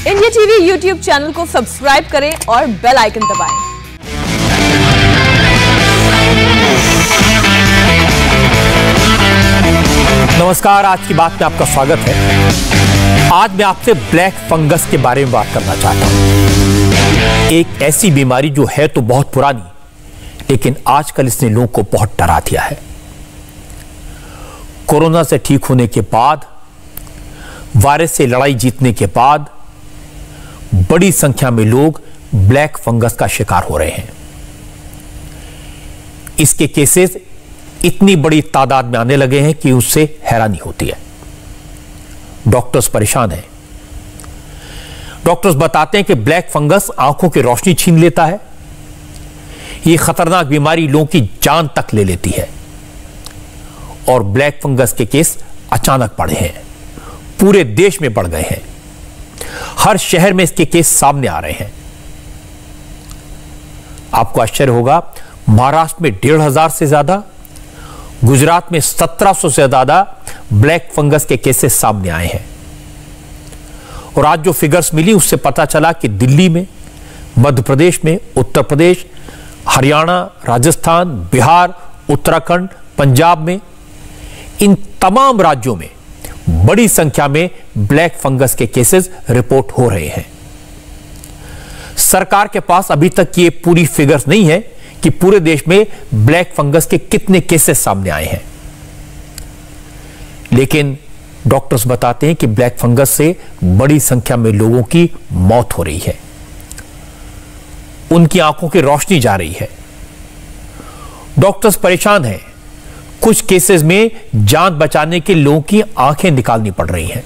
India TV YouTube channel को subscribe करें और बेल आइकन दबाएं। नमस्कार, आज की बात में आपका स्वागत है। आज मैं आपसे ब्लैक फंगस के बारे में बात करना चाहता हूं। एक ऐसी बीमारी जो है तो बहुत पुरानी, लेकिन आजकल इसने लोगों को बहुत डरा दिया है। कोरोना से ठीक होने के बाद, वायरस से लड़ाई जीतने के बाद बड़ी संख्या में लोग ब्लैक फंगस का शिकार हो रहे हैं। इसके केसेस इतनी बड़ी तादाद में आने लगे हैं कि उससे हैरानी होती है। डॉक्टर्स परेशान हैं। डॉक्टर्स बताते हैं कि ब्लैक फंगस आंखों की रोशनी छीन लेता है। यह खतरनाक बीमारी लोगों की जान तक ले लेती है। और ब्लैक फंगस के केस अचानक बढ़े हैं, पूरे देश में बढ़ गए हैं। हर शहर में इसके केस सामने आ रहे हैं। आपको आश्चर्य होगा, महाराष्ट्र में 1500 से ज्यादा, गुजरात में 1700 से ज्यादा ब्लैक फंगस के केसेस सामने आए हैं। और आज जो फिगर्स मिली उससे पता चला कि दिल्ली में, मध्य प्रदेश में, उत्तर प्रदेश, हरियाणा, राजस्थान, बिहार, उत्तराखंड, पंजाब में, इन तमाम राज्यों में बड़ी संख्या में ब्लैक फंगस के केसेस रिपोर्ट हो रहे हैं। सरकार के पास अभी तक ये पूरी फिगर्स नहीं है कि पूरे देश में ब्लैक फंगस के कितने केसेस सामने आए हैं, लेकिन डॉक्टर्स बताते हैं कि ब्लैक फंगस से बड़ी संख्या में लोगों की मौत हो रही है। उनकी आंखों की रोशनी जा रही है। डॉक्टर्स परेशान हैं। कुछ केसेस में जान बचाने के लोगों की आंखें निकालनी पड़ रही हैं।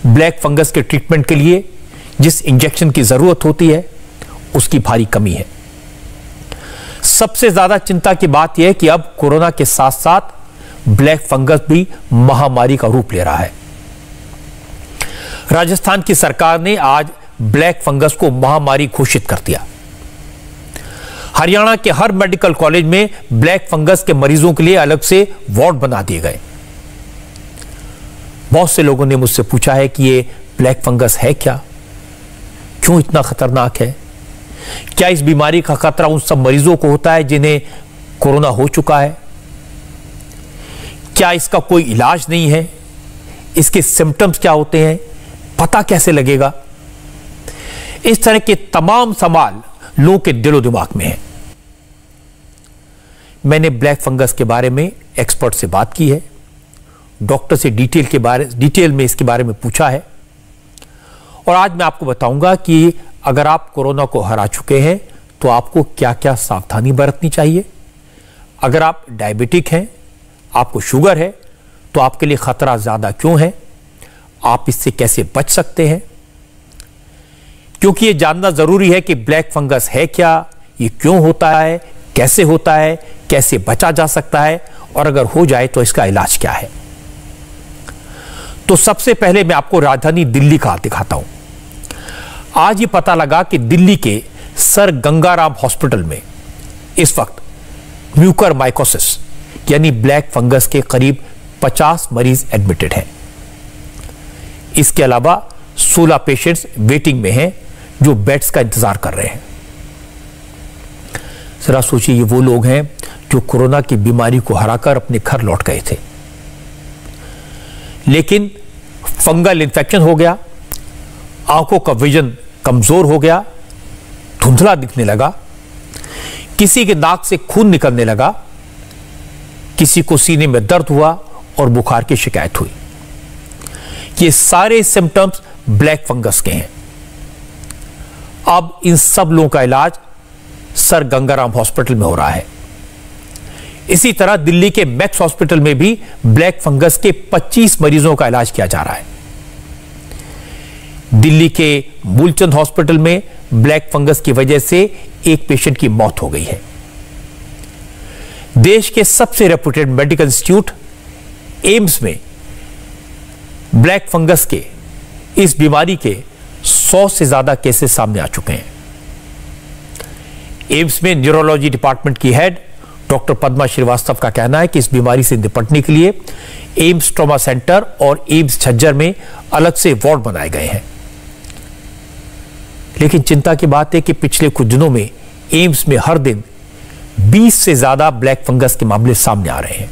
ब्लैक फंगस के ट्रीटमेंट के लिए जिस इंजेक्शन की जरूरत होती है, उसकी भारी कमी है। सबसे ज्यादा चिंता की बात यह है कि अब कोरोना के साथ साथ ब्लैक फंगस भी महामारी का रूप ले रहा है। राजस्थान की सरकार ने आज ब्लैक फंगस को महामारी घोषित कर दिया। हरियाणा के हर मेडिकल कॉलेज में ब्लैक फंगस के मरीजों के लिए अलग से वार्ड बना दिए गए। बहुत से लोगों ने मुझसे पूछा है कि ये ब्लैक फंगस है क्या, क्यों इतना खतरनाक है, क्या इस बीमारी का खतरा उन सब मरीजों को होता है जिन्हें कोरोना हो चुका है, क्या इसका कोई इलाज नहीं है, इसके सिम्टम्स क्या होते हैं, पता कैसे लगेगा। इस तरह के तमाम सवाल लोगों के दिलो दिमाग में है। मैंने ब्लैक फंगस के बारे में एक्सपर्ट से बात की है, डॉक्टर से डिटेल में इसके बारे में पूछा है। और आज मैं आपको बताऊंगा कि अगर आप कोरोना को हरा चुके हैं तो आपको क्या क्या सावधानी बरतनी चाहिए। अगर आप डायबिटिक हैं, आपको शुगर है, तो आपके लिए खतरा ज्यादा क्यों है, आप इससे कैसे बच सकते हैं। क्योंकि यह जानना जरूरी है कि ब्लैक फंगस है क्या, ये क्यों होता है, कैसे होता है, कैसे बचा जा सकता है, और अगर हो जाए तो इसका इलाज क्या है। तो सबसे पहले मैं आपको राजधानी दिल्ली का दिखाता हूं। आज ये पता लगा कि दिल्ली के सर गंगाराम हॉस्पिटल में इस वक्त म्यूकरमाइकोसिस यानी ब्लैक फंगस के करीब 50 मरीज एडमिटेड हैं। इसके अलावा 16 पेशेंट्स वेटिंग में हैं जो बेड्स का इंतजार कर रहे हैं। जरा सोचिए, ये वो लोग हैं जो कोरोना की बीमारी को हराकर अपने घर लौट गए थे, लेकिन फंगल इन्फेक्शन हो गया, आंखों का विजन कमजोर हो गया, धुंधला दिखने लगा, किसी के नाक से खून निकलने लगा, किसी को सीने में दर्द हुआ और बुखार की शिकायत हुई। ये सारे सिम्टम्स ब्लैक फंगस के हैं। अब इन सब लोगों का इलाज सर गंगाराम हॉस्पिटल में हो रहा है। इसी तरह दिल्ली के मैक्स हॉस्पिटल में भी ब्लैक फंगस के 25 मरीजों का इलाज किया जा रहा है। दिल्ली के मूलचंद हॉस्पिटल में ब्लैक फंगस की वजह से एक पेशेंट की मौत हो गई है। देश के सबसे रेप्यूटेड मेडिकल इंस्टीट्यूट एम्स में ब्लैक फंगस के, इस बीमारी के 100 से ज्यादा केसेस सामने आ चुके हैं। एम्स में न्यूरोलॉजी डिपार्टमेंट की हेड डॉक्टर पद्मा श्रीवास्तव का कहना है कि इस बीमारी से निपटने के लिए एम्स ट्रॉमा सेंटर और एम्स झज्जर में अलग से वार्ड बनाए गए हैं। लेकिन चिंता की बात है कि पिछले कुछ दिनों में एम्स में हर दिन 20 से ज्यादा ब्लैक फंगस के मामले सामने आ रहे हैं।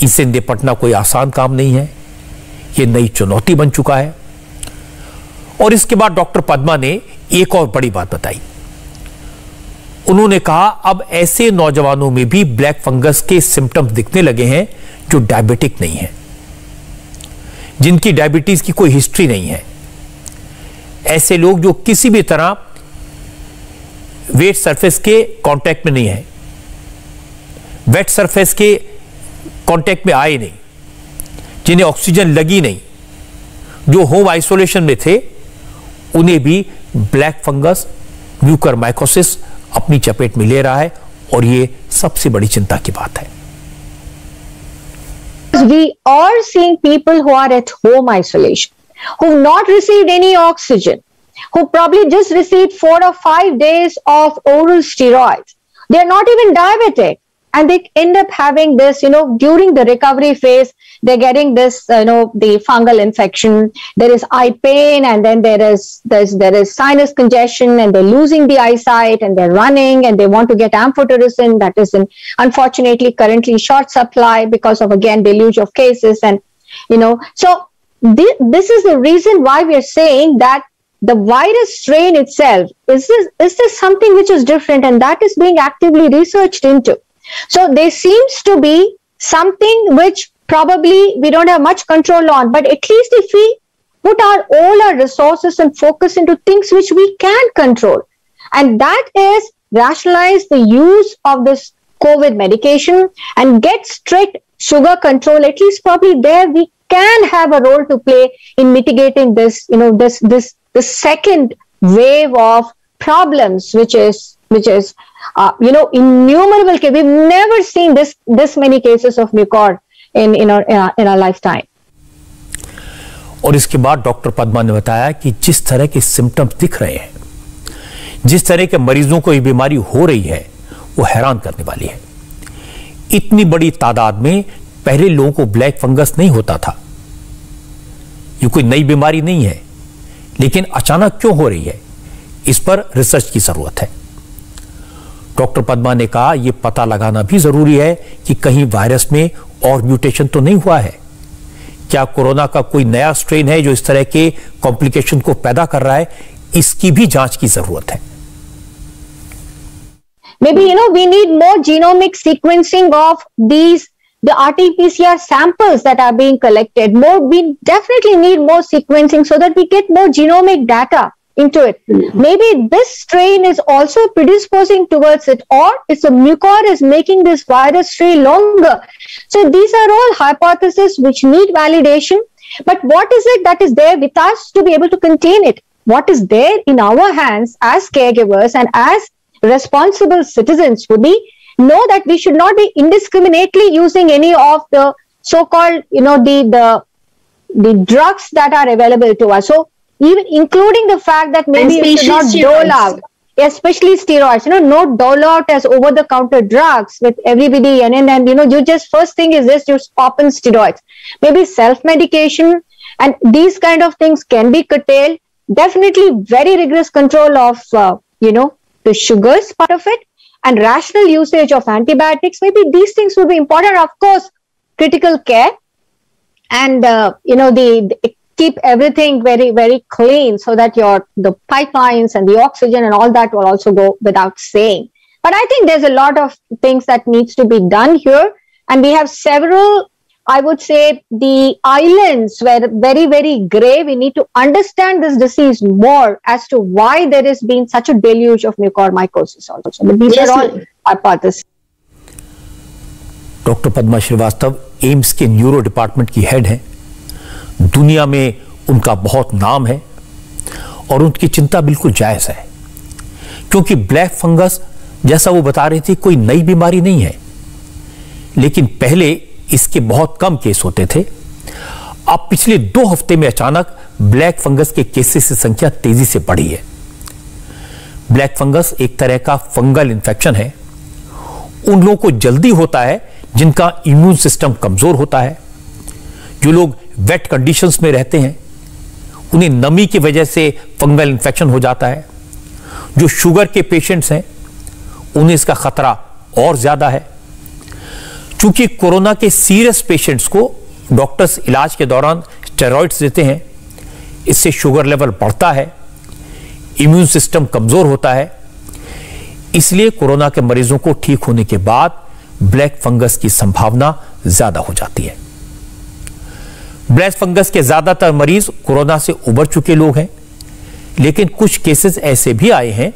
इससे निपटना कोई आसान काम नहीं है, यह नई चुनौती बन चुका है। और इसके बाद डॉक्टर पद्मा ने एक और बड़ी बात बताई। उन्होंने कहा अब ऐसे नौजवानों में भी ब्लैक फंगस के सिम्टम्स दिखने लगे हैं जो डायबिटिक नहीं है, जिनकी डायबिटीज की कोई हिस्ट्री नहीं है। ऐसे लोग जो किसी भी तरह वेट सरफेस के कांटेक्ट में नहीं है, वेट सरफेस के कांटेक्ट में आए नहीं, जिन्हें ऑक्सीजन लगी नहीं, जो होम आइसोलेशन में थे, उन्हें भी ब्लैक फंगस म्यूकरमाइकोसिस अपनी चपेट में ले रहा है। और यह सबसे बड़ी चिंता की बात है। We are seeing people who are at home isolation, who've not received any oxygen, who probably just received 4 or 5 days of oral steroids. They're not even diabetic. And they end up having this, during the recovery phase, they're getting this, the fungal infection. There is eye pain, and then there is sinus congestion, and they're losing the eyesight, and they're running, and they want to get amphotericin that is unfortunately currently short supply because of, again, deluge of cases. And, so this is the reason why we are saying that the virus strain itself, is this something which is different, and that is being actively researched into. So there seems to be something which probably we don't have much control on, but at least if we put all our resources and focus into things which we can control, and that is rationalize the use of this COVID medication and get strict sugar control, at least probably there we can have a role to play in mitigating this, the second wave of problems, which is innumerable. We've never seen this many cases of mucor in our lifetime. और इसके बाद doctor Padma ने बताया कि जिस तरह के symptoms दिख रहे हैं, जिस तरह के मरीजों को ये बीमारी हो रही है, वो हैरान करने वाली है। इतनी बड़ी तादाद में पहले लोगों को ब्लैक फंगस नहीं होता था। ये कोई नई बीमारी नहीं है, लेकिन अचानक क्यों हो रही है, इस पर रिसर्च की जरूरत है। डॉक्टर पद्मा ने कहा यह पता लगाना भी जरूरी है कि कहीं वायरस में और म्यूटेशन तो नहीं हुआ है। क्या कोरोना का कोई नया स्ट्रेन है जो इस तरह के कॉम्प्लिकेशन को पैदा कर रहा है, इसकी भी जांच की जरूरत है। Maybe, we need more genomic sequencing of the RT-PCR samples that are being collected. We definitely need more sequencing so that we get more genomic data into it. Maybe this strain is also predisposing towards it, or it's a mucor is making this virus strain longer. So these are all hypotheses which need validation. But what is it that is there with us to be able to contain it? What is there in our hands as caregivers and as responsible citizens would be know that we should not be indiscriminately using any of the so-called, the drugs that are available to us. So even including the fact that maybe you should not dole out, especially steroids, no dole out as over-the-counter drugs with everybody, and you just first thing is this, you pop in steroids. Maybe self-medication and these kind of things can be curtailed. Definitely very rigorous control of, the sugars part of it, and rational usage of antibiotics. Maybe these things will be important. Of course, critical care and, keep everything very, very clean so that the pipelines and the oxygen and all that will also go without saying. But I think there's a lot of things that needs to be done here. And we have several, I would say, the islands were very, very gray. We need to understand this disease more as to why there has been such a deluge of mucormycosis also. But these are all hypotheses. Doctor Padma Srivastava AIIMS के neuro department की head हैं। दुनिया में उनका बहुत नाम है और उनकी चिंता बिल्कुल जायज है, क्योंकि ब्लैक फंगस जैसा वो बता रहे थे कोई नई बीमारी नहीं है, लेकिन पहले इसके बहुत कम केस होते थे। अब पिछले 2 हफ्ते में अचानक ब्लैक फंगस के केसेस की संख्या तेजी से बढ़ी है। ब्लैक फंगस एक तरह का फंगल इन्फेक्शन है उन लोगों को जल्दी होता है जिनका इम्यून सिस्टम कमजोर होता है, जो लोग वेट कंडीशंस में रहते हैं, उन्हें नमी की वजह से फंगल इन्फेक्शन हो जाता है, जो शुगर के पेशेंट्स हैं उन्हें इसका खतरा और ज्यादा है। चूंकि कोरोना के सीरियस पेशेंट्स को डॉक्टर्स इलाज के दौरान स्टेरॉइड्स देते हैं, इससे शुगर लेवल बढ़ता है, इम्यून सिस्टम कमजोर होता है, इसलिए कोरोना के मरीजों को ठीक होने के बाद ब्लैक फंगस की संभावना ज्यादा हो जाती है। ब्लैक फंगस के ज्यादातर मरीज कोरोना से उबर चुके लोग हैं, लेकिन कुछ केसेस ऐसे भी आए हैं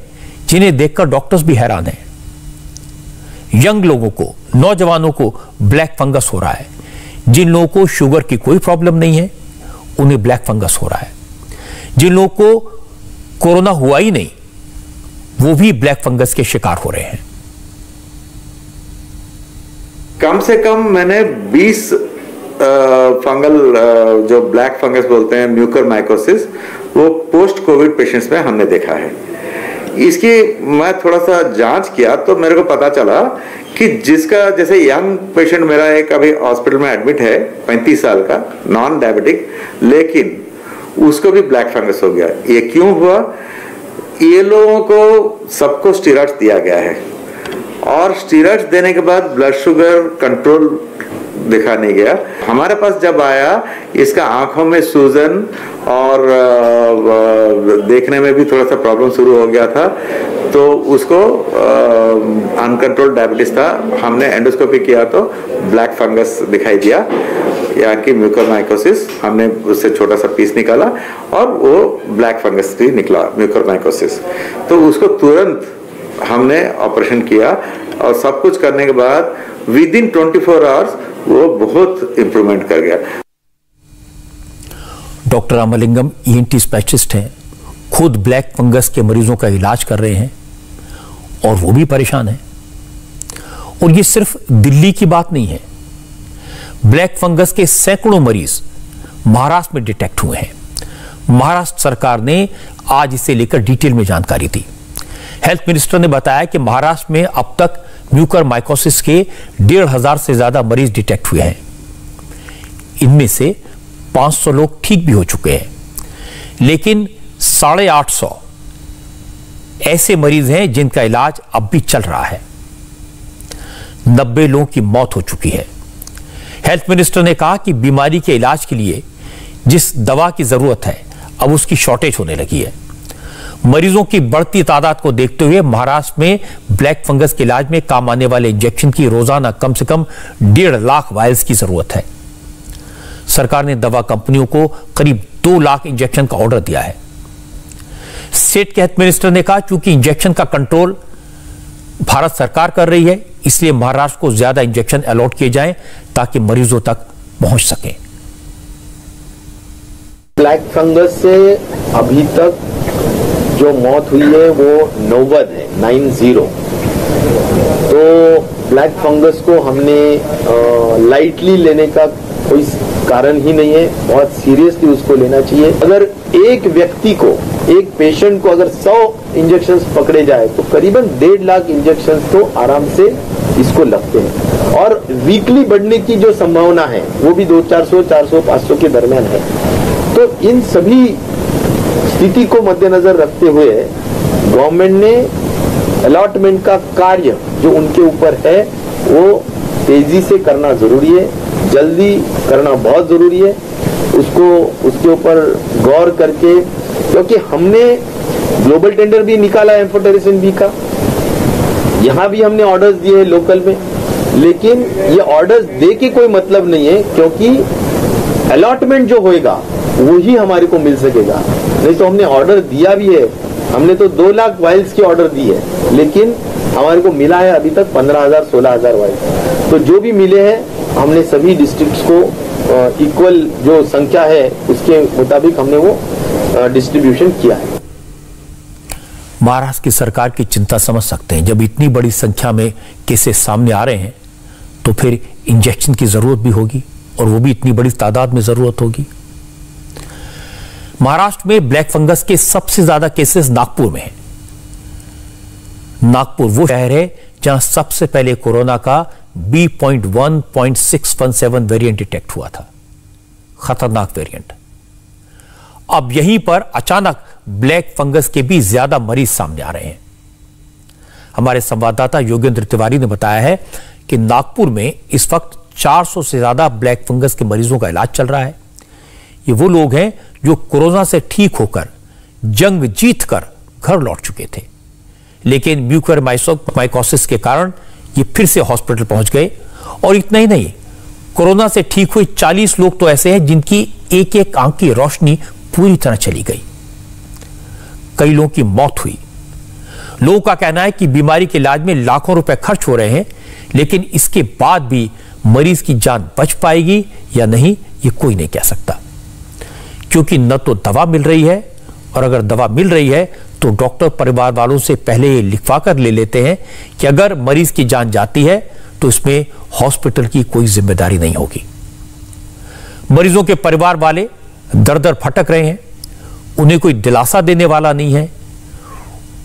जिन्हें देखकर डॉक्टर्स भी हैरान हैं। यंग लोगों को, नौजवानों को ब्लैक फंगस हो रहा है। जिन लोगों को शुगर की कोई प्रॉब्लम नहीं है उन्हें ब्लैक फंगस हो रहा है। जिन लोगों को कोरोना हुआ ही नहीं वो भी ब्लैक फंगस के शिकार हो रहे हैं। कम से कम मैंने 20 फंगल जो ब्लैक फंगस बोलते हैं, म्यूकरमाइकोसिस, वो पोस्ट कोविड पेशेंट्स में हमने देखा है। इसकी मैं थोड़ा सा जांच किया तो मेरे को पता चला कि जिसका, जैसे यंग पेशेंट मेरा एक अभी हॉस्पिटल में एडमिट है, 35 साल का, नॉन डायबिटिक, लेकिन उसको भी ब्लैक फंगस हो गया। ये क्यों हुआ? ये लोगों को सबको स्टीरॉइड्स दिया गया है और स्टीरॉइड्स देने के बाद ब्लड शुगर कंट्रोल देखा नहीं गया। हमारे पास जब आया, इसका आंखों में सूजन और देखने में भी थोड़ा सा प्रॉब्लम शुरू हो गया था, तो उसको अनकंट्रोल्ड डायबिटीज था। हमने एंडोस्कोपी किया तो ब्लैक फंगस दिखाई दिया, यानी कि म्यूकरमाइकोसिस। हमने उससे छोटा सा पीस निकाला और वो ब्लैक फंगस भी निकला, म्यूकरमाइकोसिस। तो उसको तुरंत हमने ऑपरेशन किया और सब कुछ करने के बाद विद इन 24 आवर्स वो बहुत इंप्रूवमेंट कर गया। डॉक्टर रामलिंगम ईएनटी स्पेशलिस्ट हैं, खुद ब्लैक फंगस के मरीजों का इलाज कर रहे हैं और वो भी परेशान हैं। और ये सिर्फ दिल्ली की बात नहीं है, ब्लैक फंगस के सैकड़ों मरीज महाराष्ट्र में डिटेक्ट हुए हैं। महाराष्ट्र सरकार ने आज इसे लेकर डिटेल में जानकारी दी। हेल्थ मिनिस्टर ने बताया कि महाराष्ट्र में अब तक म्यूकरमाइकोसिस के 1,500 से ज्यादा मरीज डिटेक्ट हुए हैं। इनमें से 500 लोग ठीक भी हो चुके हैं, लेकिन 850 ऐसे मरीज हैं जिनका इलाज अब भी चल रहा है। 90 लोगों की मौत हो चुकी है। हेल्थ मिनिस्टर ने कहा कि बीमारी के इलाज के लिए जिस दवा की जरूरत है अब उसकी शॉर्टेज होने लगी है। मरीजों की बढ़ती तादाद को देखते हुए महाराष्ट्र में ब्लैक फंगस के इलाज में काम आने वाले इंजेक्शन की रोजाना कम से कम 1.5 लाख वायल्स की जरूरत है। सरकार ने दवा कंपनियों को करीब 2 लाख इंजेक्शन का ऑर्डर दिया है। स्टेट के हेल्थ मिनिस्टर ने कहा चूंकि इंजेक्शन का कंट्रोल भारत सरकार कर रही है, इसलिए महाराष्ट्र को ज्यादा इंजेक्शन अलॉट किए जाएं ताकि मरीजों तक पहुंच सके। ब्लैक फंगस से अभी तक जो मौत हुई है वो 90 है, 90। तो ब्लैक फंगस को हमने लाइटली लेने का कोई कारण ही नहीं है, बहुत सीरियसली उसको लेना चाहिए। अगर एक व्यक्ति को, एक पेशेंट को अगर 100 इंजेक्शंस पकड़े जाए तो करीबन 1.5 लाख इंजेक्शंस तो आराम से इसको लगते हैं और वीकली बढ़ने की जो संभावना है वो भी 200, 400, 500 के दरमियान है। तो इन सभी स्थिति को मद्देनजर रखते हुए गवर्नमेंट ने अलॉटमेंट का कार्य जो उनके ऊपर है वो तेजी से करना जरूरी है, जल्दी करना बहुत जरूरी है। उसको उसके ऊपर गौर करके, क्योंकि हमने ग्लोबल टेंडर भी निकाला है एम्फोटेरिसिन बी का, यहां भी हमने ऑर्डर्स दिए हैं लोकल में, लेकिन ये ऑर्डर्स दे के कोई मतलब नहीं है, क्योंकि अलॉटमेंट जो होएगा वही हमारे को मिल सकेगा। नहीं तो हमने ऑर्डर दिया भी है, हमने तो 2 लाख वाइल्स की ऑर्डर दी है, लेकिन हमारे को मिला है अभी तक 15,000, 16,000 वाइल्स। तो जो भी मिले हैं हमने सभी डिस्ट्रिक्ट्स को इक्वल जो संख्या है उसके मुताबिक हमने वो डिस्ट्रीब्यूशन किया है। महाराष्ट्र की सरकार की चिंता समझ सकते हैं। जब इतनी बड़ी संख्या में केसेस सामने आ रहे हैं तो फिर इंजेक्शन की जरूरत भी होगी और वो भी इतनी बड़ी तादाद में जरूरत होगी। महाराष्ट्र में ब्लैक फंगस के सबसे ज्यादा केसेस नागपुर में हैं। नागपुर वो शहर है जहां सबसे पहले कोरोना का B.1.617 वेरिएंट डिटेक्ट हुआ था, खतरनाक वेरिएंट। अब यहीं पर अचानक ब्लैक फंगस के भी ज्यादा मरीज सामने आ रहे हैं। हमारे संवाददाता योगेंद्र तिवारी ने बताया है कि नागपुर में इस वक्त 400 से ज्यादा ब्लैक फंगस के मरीजों का इलाज चल रहा है। ये वो लोग हैं जो कोरोना से ठीक होकर जंग जीतकर घर लौट चुके थे, लेकिन म्यूकोरमाइकोसिस के कारण ये फिर से हॉस्पिटल पहुंच गए। और इतना ही नहीं, कोरोना से ठीक हुए 40 लोग तो ऐसे हैं जिनकी एक एक आंख की रोशनी पूरी तरह चली गई। कई लोगों की मौत हुई। लोगों का कहना है कि बीमारी के इलाज में लाखों रुपए खर्च हो रहे हैं, लेकिन इसके बाद भी मरीज की जान बच पाएगी या नहीं, ये कोई नहीं कह सकता, क्योंकि न तो दवा मिल रही है, और अगर दवा मिल रही है तो डॉक्टर परिवार वालों से पहले ये लिखवा कर ले लेते हैं कि अगर मरीज की जान जाती है तो इसमें हॉस्पिटल की कोई जिम्मेदारी नहीं होगी। मरीजों के परिवार वाले दर दर भटक रहे हैं, उन्हें कोई दिलासा देने वाला नहीं है।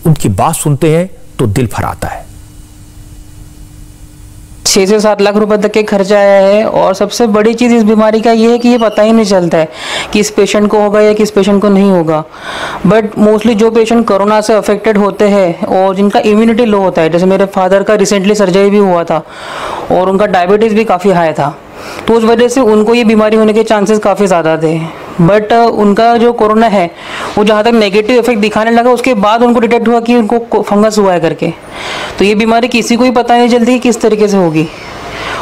उनकी बात सुनते हैं तो दिल भर आता है। 6 से 7 लाख रुपए तक के खर्चा आया है, और सबसे बड़ी चीज़ इस बीमारी का ये है कि ये पता ही नहीं चलता है कि इस पेशेंट को होगा या किस पेशेंट को नहीं होगा। बट मोस्टली जो पेशेंट कोरोना से अफेक्टेड होते हैं और जिनका इम्यूनिटी लो होता है, जैसे मेरे फादर का रिसेंटली सर्जरी भी हुआ था और उनका डायबिटीज़ भी काफ़ी हाई था, तो उस वजह से उनको ये बीमारी होने के चांसेस काफ़ी ज़्यादा थे। बट उनका जो कोरोना है वो जहाँ तक नेगेटिव इफेक्ट दिखाने लगा, उसके बाद उनको डिटेक्ट हुआ कि उनको फंगस हुआ है करके। तो ये बीमारी किसी को ही पता नहीं चलती कि किस तरीके से होगी,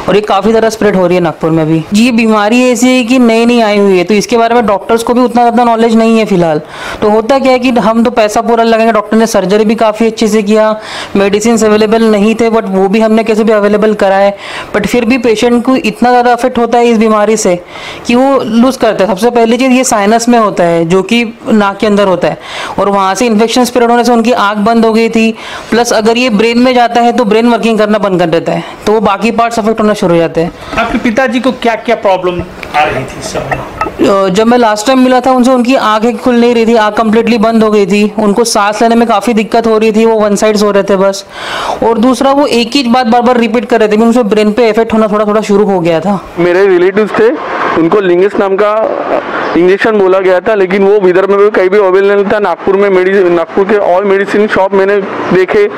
और ये काफ़ी ज़्यादा स्प्रेड हो रही है नागपुर में भी। जी, ये बीमारी ऐसी है कि नई नई आई हुई है, तो इसके बारे में डॉक्टर्स को भी उतना ज़्यादा नॉलेज नहीं है फिलहाल। तो होता क्या है कि हम तो पैसा पूरा लगाएंगे, डॉक्टर ने सर्जरी भी काफ़ी अच्छे से किया, मेडिसिन अवेलेबल नहीं थे बट वो भी हमने कैसे भी अवेलेबल कराए, बट फिर भी पेशेंट को इतना ज़्यादा अफेक्ट होता है इस बीमारी से कि वो लूज करते हैं। सबसे पहली चीज़ ये साइनस में होता है, जो कि नाक के अंदर होता है, और वहाँ से इन्फेक्शन स्प्रेड होने से उनकी आँख बंद हो गई थी। प्लस अगर ये ब्रेन में जाता है तो ब्रेन वर्किंग करना बंद कर देता है, तो वो बाकी पार्ट्स अफेक्ट होना शुरू हो जाते हैं। आपके पिताजी को क्या क्या प्रॉब्लम आ रही थी इस समय? जब मैं लास्ट टाइम मिला था उनसे, उनकी आंखें खुल नहीं रही थी, आंख कंप्लीटली बंद हो गई थी, उनको सांस लेने में काफ़ी दिक्कत हो रही थी, वो वन साइड सो रहे थे बस। और दूसरा, वो एक ही बात बार बार रिपीट कर रहे थे, उनसे ब्रेन पे इफेक्ट होना थोड़ा थोड़ा शुरू हो गया था। मेरे रिलेटिव्स थे, उनको लिंगिस नाम का इंजेक्शन बोला गया था, लेकिन वो विदर्भ में भी कहीं भी अवेलेबल नहीं था। नागपुर में नागपुर के ऑल मेडिसिन शॉप मैंने देखे,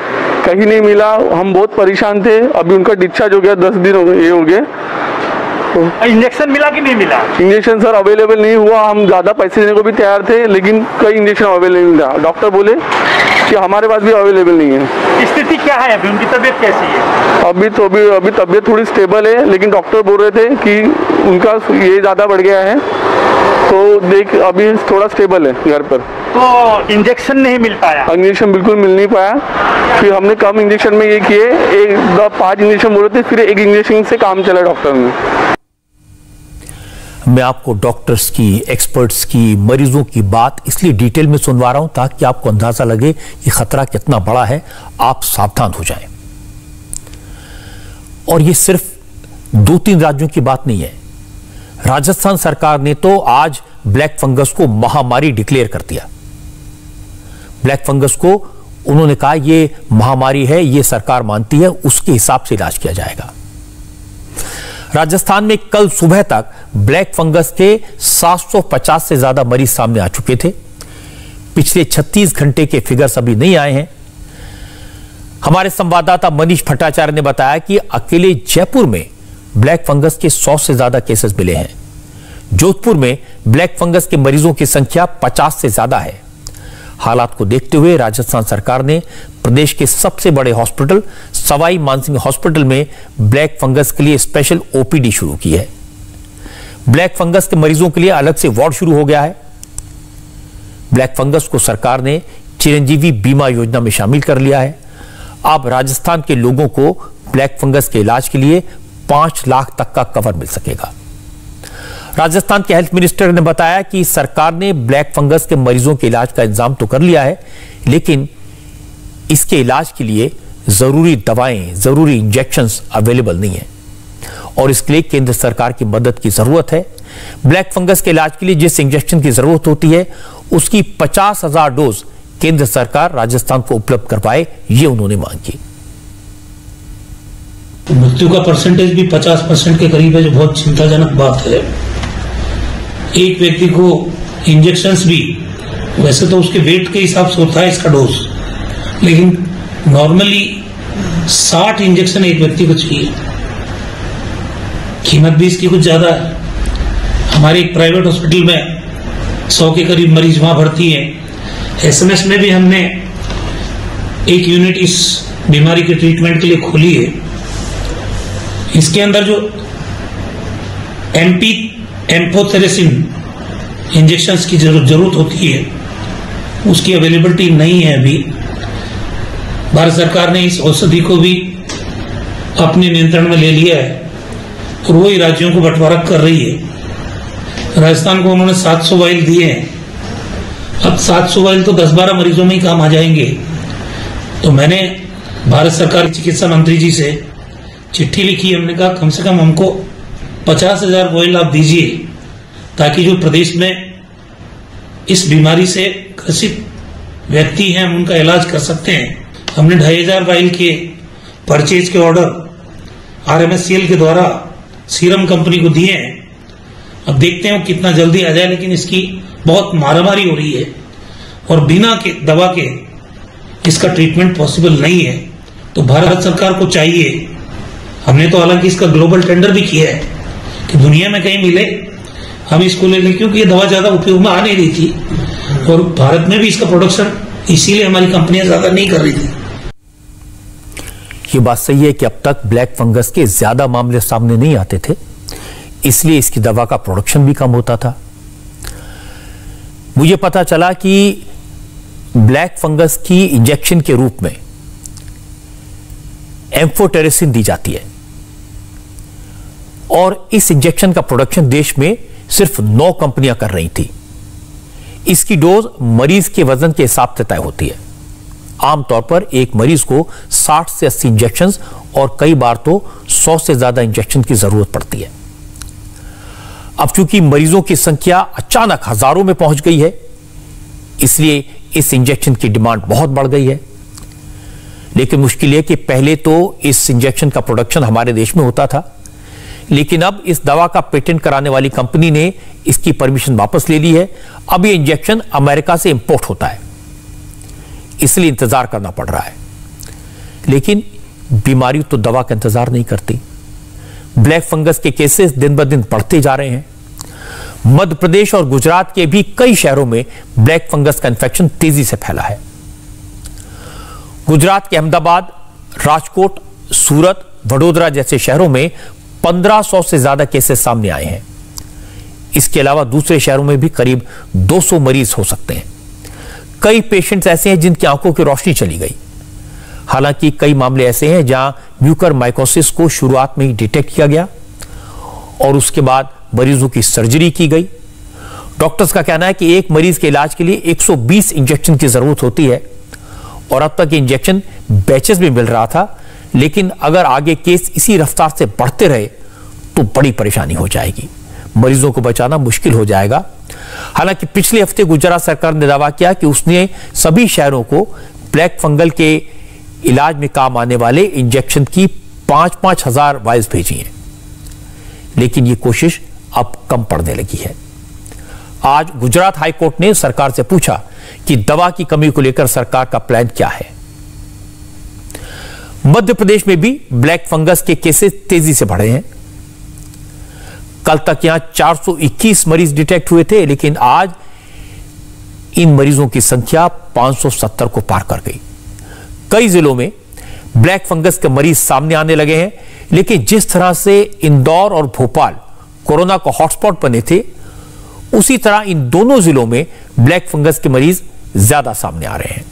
कहीं नहीं मिला। हम बहुत परेशान थे। अभी उनका डिस्चार्ज हो गया, 10 दिन हो गए। इंजेक्शन मिला कि नहीं मिला? इंजेक्शन सर अवेलेबल नहीं हुआ। हम ज़्यादा पैसे देने को भी तैयार थे, लेकिन कोई इंजेक्शन अवेलेबल नहीं था। डॉक्टर बोले कि हमारे पास भी अवेलेबल नहीं है। स्थिति क्या है अभी? उनकी तबीयत कैसी है? अभी तबीयत थोड़ी स्टेबल है, लेकिन डॉक्टर बोल रहे थे कि उनका ये ज़्यादा बढ़ गया है, तो देख अभी थोड़ा स्टेबल है घर पर। तो इंजेक्शन नहीं मिल पाया? इंजेक्शन बिल्कुल मिल नहीं पाया। फिर हमने कम इंजेक्शन में ये किए, 5 इंजेक्शन बोले थे, फिर 1 इंजेक्शन से काम चला डॉक्टर ने। मैं आपको डॉक्टर्स की, एक्सपर्ट्स की, मरीजों की बात इसलिए डिटेल में सुनवा रहा हूं ताकि आपको अंदाजा लगे कि खतरा कितना बड़ा है, आप सावधान हो जाएं। और ये सिर्फ 2-3 राज्यों की बात नहीं है। राजस्थान सरकार ने तो आज ब्लैक फंगस को महामारी डिक्लेयर कर दिया। ब्लैक फंगस को उन्होंने कहा ये महामारी है, ये सरकार मानती है, उसके हिसाब से इलाज किया जाएगा। राजस्थान में कल सुबह तक ब्लैक फंगस के 750 से ज्यादा मरीज सामने आ चुके थे। पिछले 36 घंटे के फिगर्स अभी नहीं आए हैं। हमारे संवाददाता मनीष भट्टाचार्य ने बताया कि अकेले जयपुर में ब्लैक फंगस के 100 से ज्यादा केसेस मिले हैं। जोधपुर में ब्लैक फंगस के मरीजों की संख्या 50 से ज्यादा है। हालात को देखते हुए राजस्थान सरकार ने प्रदेश के सबसे बड़े हॉस्पिटल सवाई मानसिंह हॉस्पिटल में ब्लैक फंगस के लिए स्पेशल ओपीडी शुरू की है। ब्लैक फंगस के मरीजों के लिए अलग से वार्ड शुरू हो गया है। ब्लैक फंगस को सरकार ने चिरंजीवी बीमा योजना में शामिल कर लिया है। अब राजस्थान के लोगों को ब्लैक फंगस के इलाज के लिए 5 लाख तक का कवर मिल सकेगा। राजस्थान के हेल्थ मिनिस्टर ने बताया कि सरकार ने ब्लैक फंगस के मरीजों के इलाज का इंतजाम तो कर लिया है, लेकिन इसके इलाज के लिए जरूरी दवाएं, जरूरी इंजेक्शंस अवेलेबल नहीं है और इसके लिए केंद्र सरकार की मदद की जरूरत है। ब्लैक फंगस के इलाज के लिए जिस इंजेक्शन की जरूरत होती है उसकी 50,000 डोज केंद्र सरकार राजस्थान को उपलब्ध करवाए, ये उन्होंने मांग की। तो मृत्यु का परसेंटेज भी 50% के करीब है, जो बहुत चिंताजनक बात है। एक व्यक्ति को इंजेक्शंस भी, वैसे तो उसके वेट के हिसाब से होता है इसका डोज, लेकिन नॉर्मली 60 इंजेक्शन एक व्यक्ति को चाहिए। कीमत भी इसकी कुछ ज्यादा है। हमारे एक प्राइवेट हॉस्पिटल में 100 के करीब मरीज वहां भर्ती हैं। एसएमएस में भी हमने एक यूनिट इस बीमारी के ट्रीटमेंट के लिए खोली है। इसके अंदर जो एम्फोटेरेसिन इंजेक्शंस की जरूरत होती है, उसकी अवेलेबिलिटी नहीं है अभी। भारत सरकार ने इस औषधि को भी अपने नियंत्रण में ले लिया है और वही राज्यों को बंटवारा कर रही है। राजस्थान को उन्होंने 700 वाइल दिए हैं। अब 700 वाइल तो 10-12 मरीजों में ही काम आ जाएंगे। तो मैंने भारत सरकार के चिकित्सा मंत्री जी से चिट्ठी लिखी। हमने कहा कम से कम हमको 50,000 वाइल आप दीजिए, ताकि जो प्रदेश में इस बीमारी से ग्रसित व्यक्ति हैं हम उनका इलाज कर सकते हैं। हमने 2,500 वाइल के परचेज के ऑर्डर RMSCL के द्वारा सीरम कंपनी को दिए हैं। अब देखते हैं वो कितना जल्दी आ जाए, लेकिन इसकी बहुत मारामारी हो रही है और बिना के दवा के इसका ट्रीटमेंट पॉसिबल नहीं है। तो भारत सरकार को चाहिए, हमने तो हालांकि इसका ग्लोबल टेंडर भी किया है कि दुनिया में कहीं मिले हम इसको ले लें, क्योंकि ये दवा ज्यादा उपयोग में आ नहीं रही थी और भारत में भी इसका प्रोडक्शन इसीलिए हमारी कंपनियां ज्यादा नहीं कर रही थी। ये बात सही है कि अब तक ब्लैक फंगस के ज्यादा मामले सामने नहीं आते थे, इसलिए इसकी दवा का प्रोडक्शन भी कम होता था। मुझे पता चला कि ब्लैक फंगस की इंजेक्शन के रूप में एम्फोटेरेसिन दी जाती है और इस इंजेक्शन का प्रोडक्शन देश में सिर्फ 9 कंपनियां कर रही थी। इसकी डोज मरीज के वजन के हिसाब से तय होती है। आमतौर पर एक मरीज को 60 से 80 इंजेक्शन और कई बार तो 100 से ज्यादा इंजेक्शन की जरूरत पड़ती है। अब चूंकि मरीजों की संख्या अचानक हजारों में पहुंच गई है, इसलिए इस इंजेक्शन की डिमांड बहुत बढ़ गई है। लेकिन मुश्किल है कि पहले तो इस इंजेक्शन का प्रोडक्शन हमारे देश में होता था, लेकिन अब इस दवा का पेटेंट कराने वाली कंपनी ने इसकी परमिशन वापस ले ली है। अब ये इंजेक्शन अमेरिका से इंपोर्ट होता है, इसलिए इंतजार करना पड़ रहा है। लेकिन बीमारी तो दवा का इंतजार नहीं करती। ब्लैक फंगस के केसेस दिन ब दिन बढ़ते जा रहे हैं। मध्य प्रदेश और गुजरात के भी कई शहरों में ब्लैक फंगस का इन्फेक्शन तेजी से फैला है। गुजरात के अहमदाबाद, राजकोट, सूरत, वडोदरा जैसे शहरों में 1500 से ज्यादा केसेस सामने आए हैं। इसके अलावा दूसरे शहरों में भी करीब 200 मरीज हो सकते हैं। कई पेशेंट्स ऐसे हैं जिनकी आंखों की रोशनी चली गई। हालांकि कई मामले ऐसे हैं जहां म्यूकरमाइकोसिस को शुरुआत में ही डिटेक्ट किया गया और उसके बाद मरीजों की सर्जरी की गई। डॉक्टर्स का कहना है कि एक मरीज के इलाज के लिए 120 इंजेक्शन की जरूरत होती है और अब तक इंजेक्शन बैचेस में मिल रहा था, लेकिन अगर आगे केस इसी रफ्तार से बढ़ते रहे तो बड़ी परेशानी हो जाएगी, मरीजों को बचाना मुश्किल हो जाएगा। हालांकि पिछले हफ्ते गुजरात सरकार ने दावा किया कि उसने सभी शहरों को ब्लैक फंगल के इलाज में काम आने वाले इंजेक्शन की 5-5 हजार वाइल्स भेजी हैं, लेकिन यह कोशिश अब कम पड़ने लगी है। आज गुजरात हाई कोर्ट ने सरकार से पूछा कि दवा की कमी को लेकर सरकार का प्लान क्या है। मध्य प्रदेश में भी ब्लैक फंगस के केसेस तेजी से बढ़े हैं। कल तक यहां 421 मरीज डिटेक्ट हुए थे, लेकिन आज इन मरीजों की संख्या 570 को पार कर गई। कई जिलों में ब्लैक फंगस के मरीज सामने आने लगे हैं, लेकिन जिस तरह से इंदौर और भोपाल कोरोना का हॉटस्पॉट बने थे, उसी तरह इन दोनों जिलों में ब्लैक फंगस के मरीज ज्यादा सामने आ रहे हैं।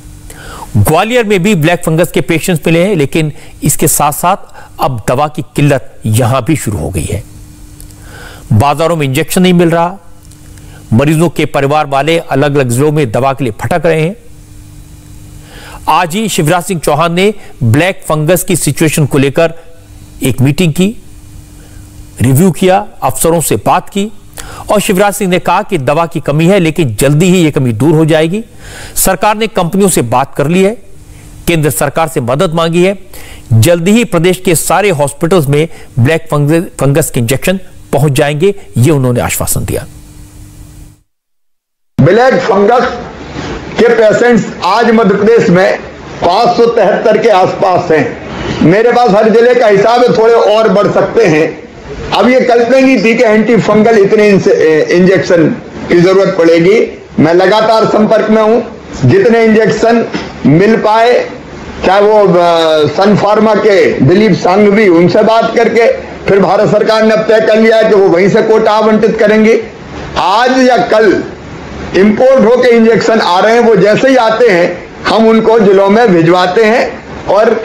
ग्वालियर में भी ब्लैक फंगस के पेशेंट्स मिले हैं, लेकिन इसके साथ साथ अब दवा की किल्लत यहां भी शुरू हो गई है। बाजारों में इंजेक्शन नहीं मिल रहा, मरीजों के परिवार वाले अलग अलग जिलों में दवा के लिए भटक रहे हैं। आज ही शिवराज सिंह चौहान ने ब्लैक फंगस की सिचुएशन को लेकर एक मीटिंग की, रिव्यू किया, अफसरों से बात की और शिवराज सिंह ने कहा कि दवा की कमी है, लेकिन जल्दी ही यह कमी दूर हो जाएगी। सरकार ने कंपनियों से बात कर ली है केंद्र सरकार से मदद मांगी है। जल्दी ही प्रदेश के सारे हॉस्पिटल्स में ब्लैक फंगस के इंजेक्शन पहुंच जाएंगे, ये उन्होंने आश्वासन दिया। ब्लैक फंगस के पेशेंट्स आज मध्य प्रदेश में 573 के आसपास हैं। मेरे पास हर जिले का हिसाब है, थोड़े और बढ़ सकते हैं। अब ये कल्पना नहीं थी कि एंटी फंगल इतने इंजेक्शन की जरूरत पड़ेगी। मैं लगातार संपर्क में हूं, जितने इंजेक्शन मिल पाए, चाहे वो सन फार्मा के दिलीप सांघवी, उनसे बात करके फिर भारत सरकार ने अब तय कर लिया है कि वो वहीं से कोटा आवंटित करेंगे। आज या कल इंपोर्ट होके इंजेक्शन आ रहे हैं, वो जैसे ही आते हैं हम उनको जिलों में भिजवाते हैं और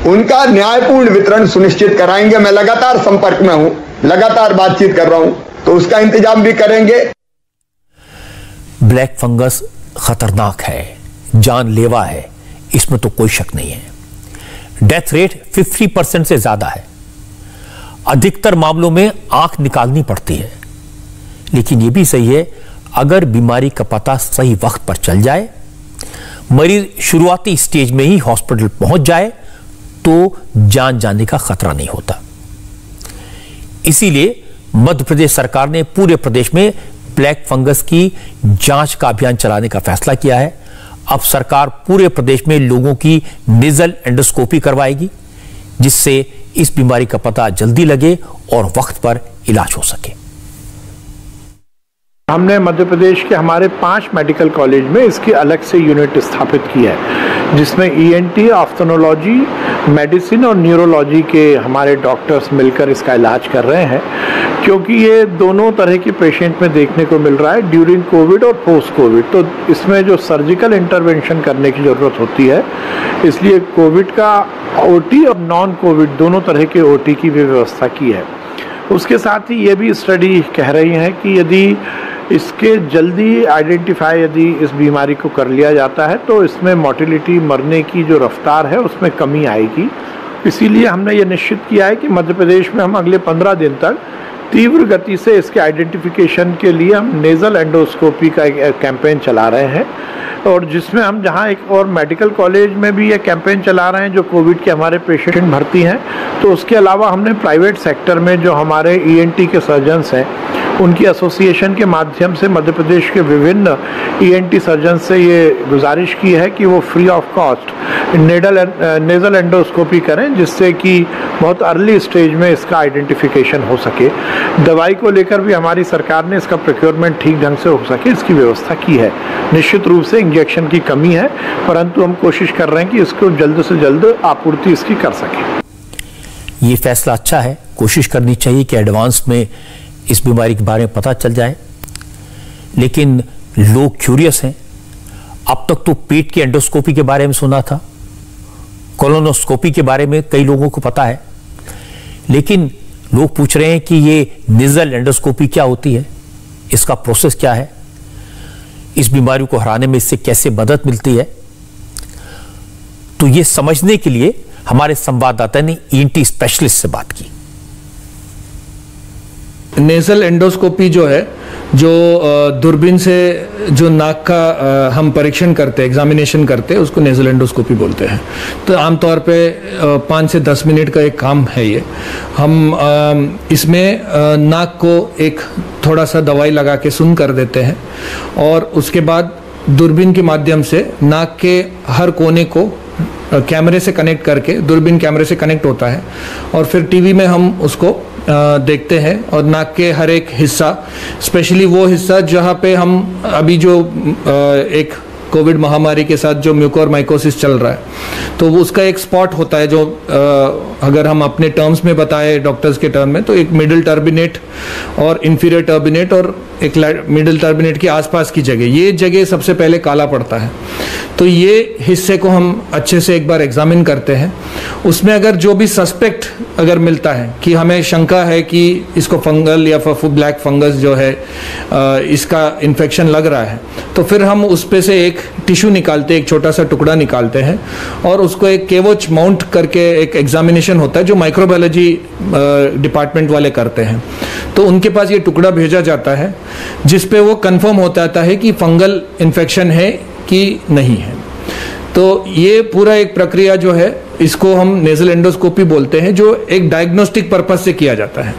उनका न्यायपूर्ण वितरण सुनिश्चित कराएंगे। मैं लगातार संपर्क में हूं, लगातार बातचीत कर रहा हूं, तो उसका इंतजाम भी करेंगे। ब्लैक फंगस खतरनाक है, जानलेवा है, इसमें तो कोई शक नहीं है। डेथ रेट 50% से ज्यादा है। अधिकतर मामलों में आंख निकालनी पड़ती है। लेकिन यह भी सही है, अगर बीमारी का पता सही वक्त पर चल जाए, मरीज शुरुआती स्टेज में ही हॉस्पिटल पहुंच जाए, तो जान जाने का खतरा नहीं होता। इसीलिए मध्य प्रदेश सरकार ने पूरे प्रदेश में ब्लैक फंगस की जांच का अभियान चलाने का फैसला किया है। अब सरकार पूरे प्रदेश में लोगों की नेजल एंडोस्कोपी करवाएगी, जिससे इस बीमारी का पता जल्दी लगे और वक्त पर इलाज हो सके। हमने मध्य प्रदेश के हमारे 5 मेडिकल कॉलेज में इसकी अलग से यूनिट स्थापित की है, जिसमें ENT, ऑफ्थेल्मोलॉजी, मेडिसिन और न्यूरोलॉजी के हमारे डॉक्टर्स मिलकर इसका इलाज कर रहे हैं। क्योंकि ये दोनों तरह के पेशेंट में देखने को मिल रहा है, ड्यूरिंग कोविड और पोस्ट कोविड, तो इसमें जो सर्जिकल इंटरवेंशन करने की ज़रूरत होती है, इसलिए कोविड का OT और नॉन कोविड दोनों तरह के OT की भी व्यवस्था की है। उसके साथ ही ये भी स्टडी कह रही है कि यदि इसके जल्दी आइडेंटिफाई यदि इस बीमारी को कर लिया जाता है, तो इसमें मोर्टेलिटी, मरने की जो रफ्तार है उसमें कमी आएगी। इसीलिए हमने ये निश्चित किया है कि मध्य प्रदेश में हम अगले 15 दिन तक तीव्र गति से इसके आइडेंटिफिकेशन के लिए हम नेज़ल एंडोस्कोपी का एक कैंपेन चला रहे हैं, और जिसमें हम जहां एक और मेडिकल कॉलेज में भी ये कैंपेन चला रहे हैं जो कोविड के हमारे पेशेंट भर्ती हैं, तो उसके अलावा हमने प्राइवेट सेक्टर में जो हमारे ENT के सर्जन्स हैं उनकी एसोसिएशन के माध्यम से मध्य प्रदेश के विभिन्न ENT सर्जन से ये गुजारिश की है कि वो free of cost nasal endoscopy करें, जिससे कि बहुत अर्ली स्टेज में इसका आइडेंटिफिकेशन हो सके। दवाई को लेकर भी हमारी सरकार ने इसका प्रोक्योरमेंट ठीक ढंग से हो सके, इसकी व्यवस्था की है। निश्चित रूप से इंजेक्शन की कमी है, परंतु हम कोशिश कर रहे हैं कि इसको जल्द से जल्द आपूर्ति इसकी कर सकें। ये फैसला अच्छा है, कोशिश करनी चाहिए कि एडवांस में इस बीमारी के बारे में पता चल जाए। लेकिन लोग क्यूरियस हैं। अब तक तो पेट की एंडोस्कोपी के बारे में सुना था, कोलोनोस्कोपी के बारे में कई लोगों को पता है, लेकिन लोग पूछ रहे हैं कि ये नेज़ल एंडोस्कोपी क्या होती है, इसका प्रोसेस क्या है, इस बीमारी को हराने में इससे कैसे मदद मिलती है। तो ये समझने के लिए हमारे संवाददाता ने ENT स्पेशलिस्ट से बात की। नेज़ल एंडोस्कोपी जो है, जो दूरबीन से जो नाक का हम परीक्षण करते हैं, एग्जामिनेशन करते हैं, उसको नेज़ल एंडोस्कोपी बोलते हैं। तो आमतौर पे 5 से 10 मिनट का एक काम है ये। हम इसमें नाक को एक थोड़ा सा दवाई लगा के सुन कर देते हैं, और उसके बाद दूरबीन के माध्यम से नाक के हर कोने को कैमरे से कनेक्ट करके, दूरबीन कैमरे से कनेक्ट होता है, और फिर टीवी में हम उसको देखते हैं। और नाक के हर एक हिस्सा, स्पेशली वो हिस्सा जहाँ पे हम अभी जो एक कोविड महामारी के साथ जो म्यूकोरमाइकोसिस चल रहा है, तो वो उसका एक स्पॉट होता है जो अगर हम अपने टर्म्स में बताएं, डॉक्टर्स के टर्म में, तो एक मिडिल टर्बिनेट और इंफीरियर टर्बिनेट और एक मिडिल टर्बिनेट के आसपास की जगह, ये जगह सबसे पहले काला पड़ता है। तो ये हिस्से को हम अच्छे से एक बार एग्जामिन करते हैं। उसमें अगर जो भी सस्पेक्ट अगर मिलता है कि हमें शंका है कि इसको फंगल या ब्लैक फंगस जो है इसका इन्फेक्शन लग रहा है, तो फिर हम उस पे से एक टिश्यू निकालते हैं, एक छोटा सा टुकड़ा निकालते हैं, और उसको एक केवोच माउंट करके एक एग्जामिनेशन होता है जो माइक्रोबायोलॉजी डिपार्टमेंट वाले करते हैं। तो उनके पास ये टुकड़ा भेजा जाता है, जिस पे वो कंफर्म होता है कि फंगल इन्फेक्शन है कि नहीं है। तो तो ये पूरा एक प्रक्रिया जो है इसको हम नेजल एंडोस्कोपी बोलते हैं, जो एक डायग्नोस्टिक पर्पस से किया जाता है।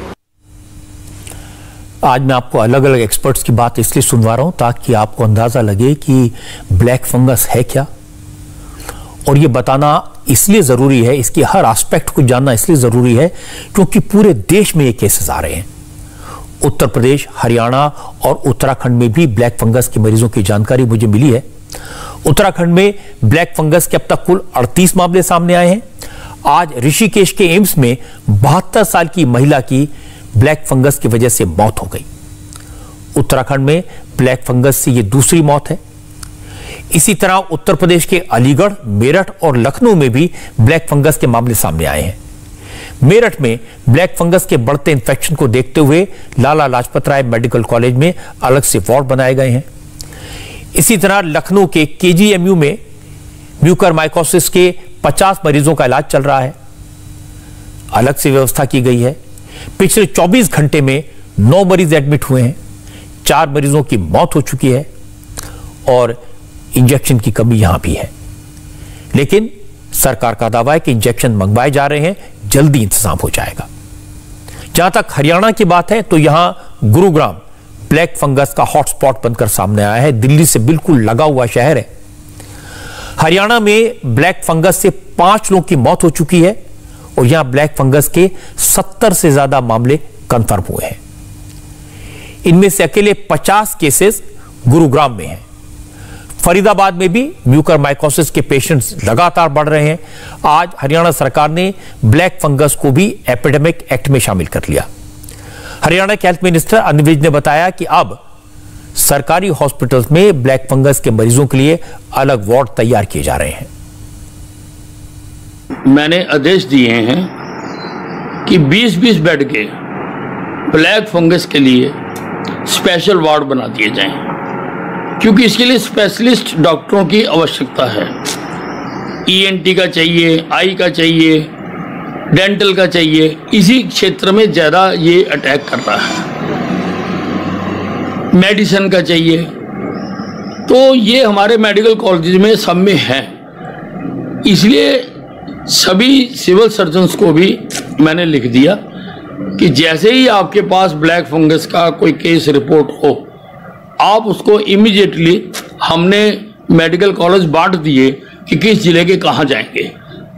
आज मैं आपको अलग अलग एक्सपर्ट्स की बात इसलिए सुनवा रहा हूं ताकि आपको अंदाजा लगे कि ब्लैक फंगस है क्या, और ये बताना इसलिए जरूरी है, इसकी हर एस्पेक्ट को जानना इसलिए जरूरी है क्योंकि पूरे देश में ये केसेस आ रहे हैं। उत्तर प्रदेश, हरियाणा और उत्तराखंड में भी ब्लैक फंगस के मरीजों की जानकारी मुझे मिली है। उत्तराखंड में ब्लैक फंगस के अब तक कुल 38 मामले सामने आए हैं। आज ऋषिकेश के एम्स में 72 साल की महिला की ब्लैक फंगस की वजह से मौत हो गई। उत्तराखंड में ब्लैक फंगस से यह दूसरी मौत है। इसी तरह उत्तर प्रदेश के अलीगढ़, मेरठ और लखनऊ में भी ब्लैक फंगस के मामले सामने आए हैं। मेरठ में ब्लैक फंगस के बढ़ते इन्फेक्शन को देखते हुए लाला लाजपत राय मेडिकल कॉलेज में अलग से वार्ड बनाए गए हैं। इसी तरह लखनऊ के केजीएमयू में म्यूकरमाइकोसिस के 50 मरीजों का इलाज चल रहा है, अलग से व्यवस्था की गई है। पिछले 24 घंटे में 9 मरीज एडमिट हुए हैं, 4 मरीजों की मौत हो चुकी है और इंजेक्शन की कमी यहां भी है। लेकिन सरकार का दावा है कि इंजेक्शन मंगवाए जा रहे हैं, जल्दी इंतजाम हो जाएगा। जहां तक हरियाणा की बात है तो यहां गुरुग्राम ब्लैक फंगस का हॉटस्पॉट बनकर सामने आया है। दिल्ली से बिल्कुल लगा हुआ शहर है। हरियाणा में ब्लैक फंगस से 5 लोगों की मौत हो चुकी है और यहां ब्लैक फंगस के 70 से ज्यादा मामले कंफर्म हुए हैं। इनमें से अकेले 50 केसेस गुरुग्राम में हैं। फरीदाबाद में भी म्यूकरमाइकोसिस के पेशेंट्स लगातार बढ़ रहे हैं। आज हरियाणा सरकार ने ब्लैक फंगस को भी एपिडेमिक एक्ट में शामिल कर लिया। हरियाणा के हेल्थ मिनिस्टर अनिल विज ने बताया कि अब सरकारी हॉस्पिटल्स में ब्लैक फंगस के मरीजों के लिए अलग वार्ड तैयार किए जा रहे हैं। मैंने आदेश दिए हैं कि 20-20 बेड के ब्लैक फंगस के लिए स्पेशल वार्ड बना दिए जाएं, क्योंकि इसके लिए स्पेशलिस्ट डॉक्टरों की आवश्यकता है। ईएनटी का चाहिए, आई का चाहिए, डेंटल का चाहिए। इसी क्षेत्र में ज़्यादा ये अटैक कर रहा है। मेडिसिन का चाहिए, तो ये हमारे मेडिकल कॉलेज में सब में है। इसलिए सभी सिविल सर्जन्स को भी मैंने लिख दिया कि जैसे ही आपके पास ब्लैक फंगस का कोई केस रिपोर्ट हो, आप उसको इमीडिएटली, हमने मेडिकल कॉलेज बांट दिए कि किस जिले के कहाँ जाएंगे,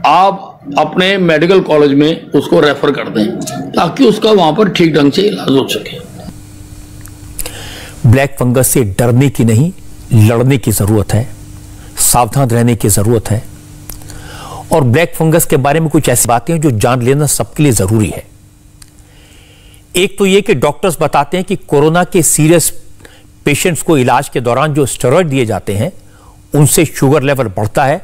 आप अपने मेडिकल कॉलेज में उसको रेफर कर दें ताकि उसका वहां पर ठीक ढंग से इलाज हो सके। ब्लैक फंगस से डरने की नहीं, लड़ने की जरूरत है, सावधान रहने की जरूरत है। और ब्लैक फंगस के बारे में कुछ ऐसी बातें हैं जो जान लेना सबके लिए जरूरी है। एक तो यह कि डॉक्टर्स बताते हैं कि कोरोना के सीरियस पेशेंट्स को इलाज के दौरान जो स्टेरॉइड दिए जाते हैं उनसे शुगर लेवल बढ़ता है,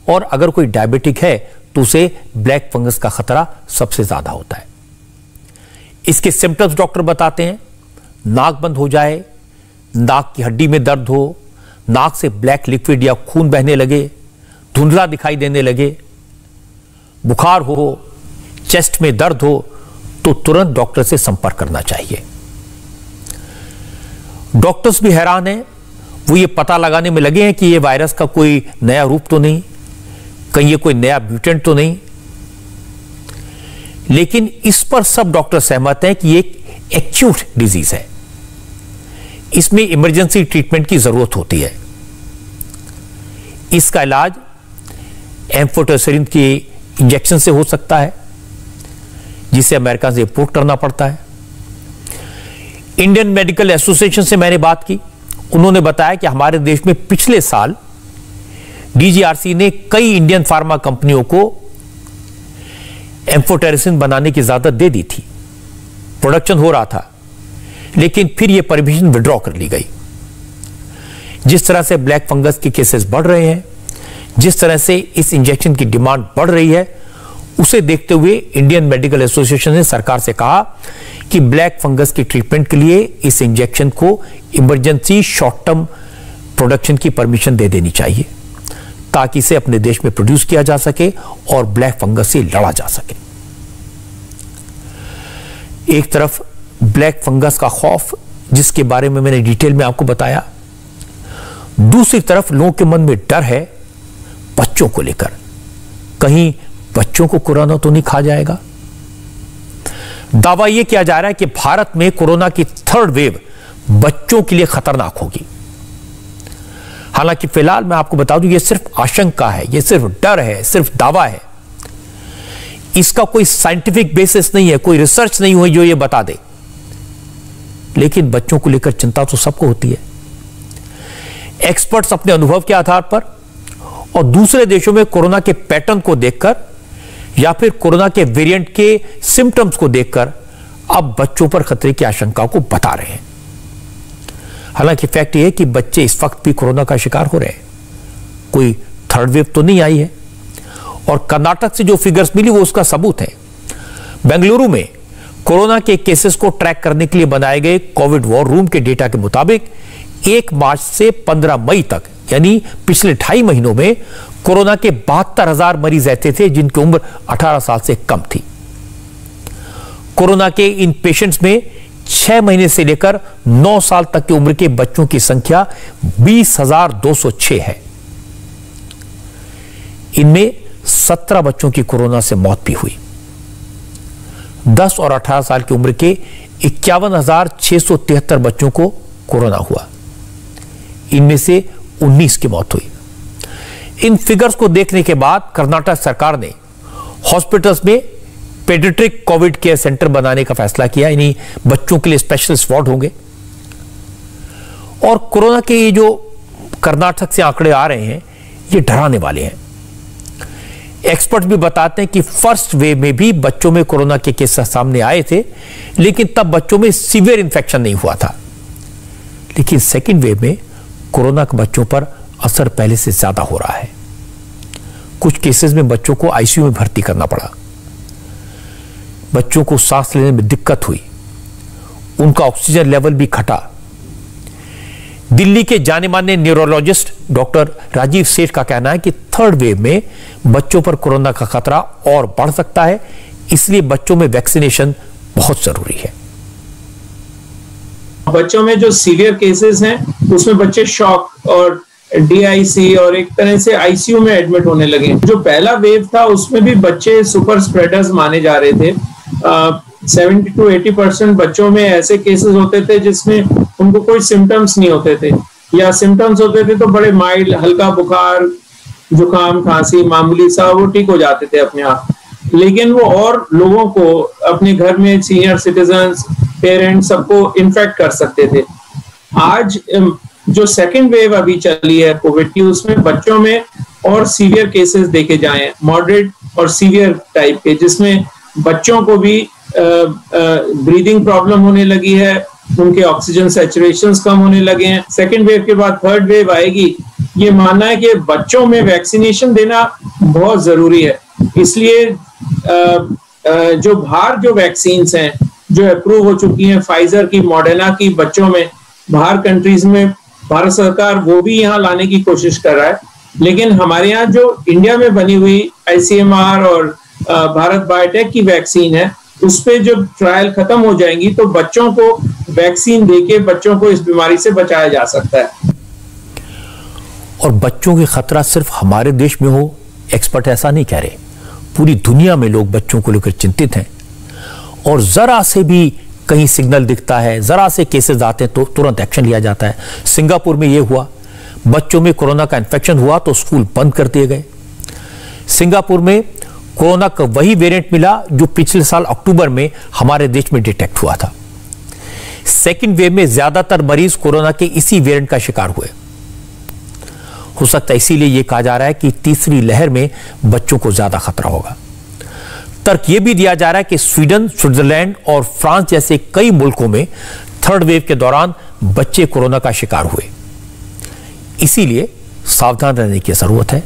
और अगर कोई डायबिटिक है तो उसे ब्लैक फंगस का खतरा सबसे ज्यादा होता है। इसके सिम्टम्स डॉक्टर बताते हैं, नाक बंद हो जाए, नाक की हड्डी में दर्द हो, नाक से ब्लैक लिक्विड या खून बहने लगे, धुंधला दिखाई देने लगे, बुखार हो, चेस्ट में दर्द हो, तो तुरंत डॉक्टर से संपर्क करना चाहिए। डॉक्टर्स भी हैरान हैं, वो ये पता लगाने में लगे हैं कि ये वायरस का कोई नया रूप तो नहीं, कहीं ये कोई नया म्यूटेंट तो नहीं। लेकिन इस पर सब डॉक्टर सहमत हैं कि ये एक एक्यूट डिजीज है, इसमें इमरजेंसी ट्रीटमेंट की जरूरत होती है। इसका इलाज एम्फोटेरिसिन के इंजेक्शन से हो सकता है, जिसे अमेरिका से इंपोर्ट करना पड़ता है। इंडियन मेडिकल एसोसिएशन से मैंने बात की, उन्होंने बताया कि हमारे देश में पिछले साल डीजीआरसी ने कई इंडियन फार्मा कंपनियों को एम्फोटेरिसिन बनाने की इजाजत दे दी थी, प्रोडक्शन हो रहा था, लेकिन फिर यह परमिशन विड्रॉ कर ली गई। जिस तरह से ब्लैक फंगस के केसेस बढ़ रहे हैं, जिस तरह से इस इंजेक्शन की डिमांड बढ़ रही है, उसे देखते हुए इंडियन मेडिकल एसोसिएशन ने सरकार से कहा कि ब्लैक फंगस की ट्रीटमेंट के लिए इस इंजेक्शन को इमरजेंसी शॉर्ट टर्म प्रोडक्शन की परमिशन दे देनी चाहिए, ताकि इसे अपने देश में प्रोड्यूस किया जा सके और ब्लैक फंगस से लड़ा जा सके। एक तरफ ब्लैक फंगस का खौफ, जिसके बारे में मैंने डिटेल में आपको बताया, दूसरी तरफ लोगों के मन में डर है बच्चों को लेकर, कहीं बच्चों को कोरोना तो नहीं खा जाएगा। दावा यह किया जा रहा है कि भारत में कोरोना की थर्ड वेव बच्चों के लिए खतरनाक होगी। हालांकि फिलहाल मैं आपको बता दूं, यह सिर्फ आशंका है, यह सिर्फ डर है, सिर्फ दावा है। इसका कोई साइंटिफिक बेसिस नहीं है, कोई रिसर्च नहीं हुई जो यह बता दे। लेकिन बच्चों को लेकर चिंता तो सबको होती है। एक्सपर्ट्स अपने अनुभव के आधार पर और दूसरे देशों में कोरोना के पैटर्न को देखकर या फिर कोरोना के वेरिएंट के सिम्टम्स को देखकर अब बच्चों पर खतरे की आशंका को बता रहे हैं। हालांकि फैक्ट यह है कि बच्चे इस वक्त भी कोरोना का शिकार हो रहे हैं। कोई थर्ड वेव तो नहीं आई है, और कर्नाटक से जो फिगर्स मिली वो उसका सबूत है। बेंगलुरु में कोरोना के केसेस को ट्रैक करने के लिए बनाए गए कोविड वॉर रूम के डेटा के मुताबिक 1 मार्च से 15 मई तक, यानी पिछले 2.5 महीनों में कोरोना के 72,000 मरीज ऐसे थे जिनकी उम्र 18 साल से कम थी। कोरोना के इन पेशेंट्स में 6 महीने से लेकर 9 साल तक की उम्र के बच्चों की संख्या 20,206 है। इनमें 17 बच्चों की कोरोना से मौत भी हुई। 10 और 18 साल की उम्र के 51,673 बच्चों को कोरोना हुआ। इनमें से 19 की मौत हुई। इन फिगर्स को देखने के बाद कर्नाटक सरकार ने हॉस्पिटल्स में पेडियाट्रिक कोविड केयर सेंटर बनाने का फैसला किया, यानी बच्चों के लिए स्पेशलिस्ट वार्ड होंगे। और कोरोना के ये जो कर्नाटक से आंकड़े आ रहे हैं ये डराने वाले हैं। एक्सपर्ट भी बताते हैं कि फर्स्ट वेव में भी बच्चों में कोरोना के केस सामने आए थे, लेकिन तब बच्चों में सीवियर इंफेक्शन नहीं हुआ था। लेकिन सेकेंड वेव में कोरोना के बच्चों पर असर पहले से ज्यादा हो रहा है। कुछ केसेस में बच्चों को आईसीयू में भर्ती करना पड़ा, बच्चों को सांस लेने में दिक्कत हुई, उनका ऑक्सीजन लेवल भी घटा। दिल्ली के जाने माने न्यूरोलॉजिस्ट डॉक्टर राजीव सेठ का कहना है कि थर्ड वेव में बच्चों पर कोरोना का खतरा और बढ़ सकता है, इसलिए बच्चों में वैक्सीनेशन बहुत जरूरी है। बच्चों में जो सीवियर केसेस हैं उसमें बच्चे शॉक और डीआईसी और एक तरह से आईसीयू में एडमिट होने लगे। जो पहला वेव था उसमें भी बच्चे सुपर स्प्रेडर्स माने जा रहे थे। 70 to 80% बच्चों में ऐसे केसेस होते थे जिसमें उनको कोई सिम्टम्स नहीं होते थे, या सिम्टम्स होते थे तो बड़े माइल्ड, हल्का बुखार, जुकाम, खांसी, मामूली सा, वो ठीक हो जाते थे अपने आप। लेकिन वो और लोगों को अपने घर में, सीनियर सिटीजन्स, पेरेंट्स, सबको इन्फेक्ट कर सकते थे। आज जो सेकेंड वेव अभी चली है कोविड की, उसमें बच्चों में और सीवियर केसेस देखे जाए, मॉडरेट और सीवियर टाइप के, जिसमें बच्चों को भी ब्रीदिंग प्रॉब्लम होने लगी है, उनके ऑक्सीजन सैचुरेशंस कम होने लगे हैं। सेकेंड वेव के बाद थर्ड वेव आएगी। ये मानना है कि बच्चों में वैक्सीनेशन देना बहुत जरूरी है। इसलिए जो बाहर जो वैक्सीन्स हैं जो अप्रूव हो चुकी हैं, फाइजर की, मॉडर्ना की, बच्चों में बाहर कंट्रीज में भारत सरकार वो भी यहाँ लाने की कोशिश कर रहा है। लेकिन हमारे यहाँ जो इंडिया में बनी हुई आईसीएमआर और भारत बायोटेक की वैक्सीन है, उस पे जब ट्रायल खत्म हो जाएंगी तो बच्चों को वैक्सीन देके बच्चों को इस बीमारी से बचाया जा सकता है। और बच्चों के खतरा सिर्फ हमारे देश में हो, एक्सपर्ट ऐसा नहीं कह रहे। पूरी दुनिया में लोग बच्चों को लेकर चिंतित हैं, और जरा से भी कहीं सिग्नल दिखता है, जरा से केसेस आते हैं तो तुरंत एक्शन लिया जाता है। सिंगापुर में यह हुआ, बच्चों में कोरोना का इन्फेक्शन हुआ तो स्कूल बंद कर दिए गए। सिंगापुर में कोरोना का वही वेरिएंट मिला जो पिछले साल अक्टूबर में हमारे देश में डिटेक्ट हुआ था। सेकेंड वेव में ज्यादातर मरीज कोरोना के इसी वेरिएंट का शिकार हुए। हो सकता है इसीलिए यह कहा जा रहा है कि तीसरी लहर में बच्चों को ज्यादा खतरा होगा। तर्क यह भी दिया जा रहा है कि स्वीडन, स्विट्जरलैंड और फ्रांस जैसे कई मुल्कों में थर्ड वेव के दौरान बच्चे कोरोना का शिकार हुए। इसीलिए सावधान रहने की जरूरत है।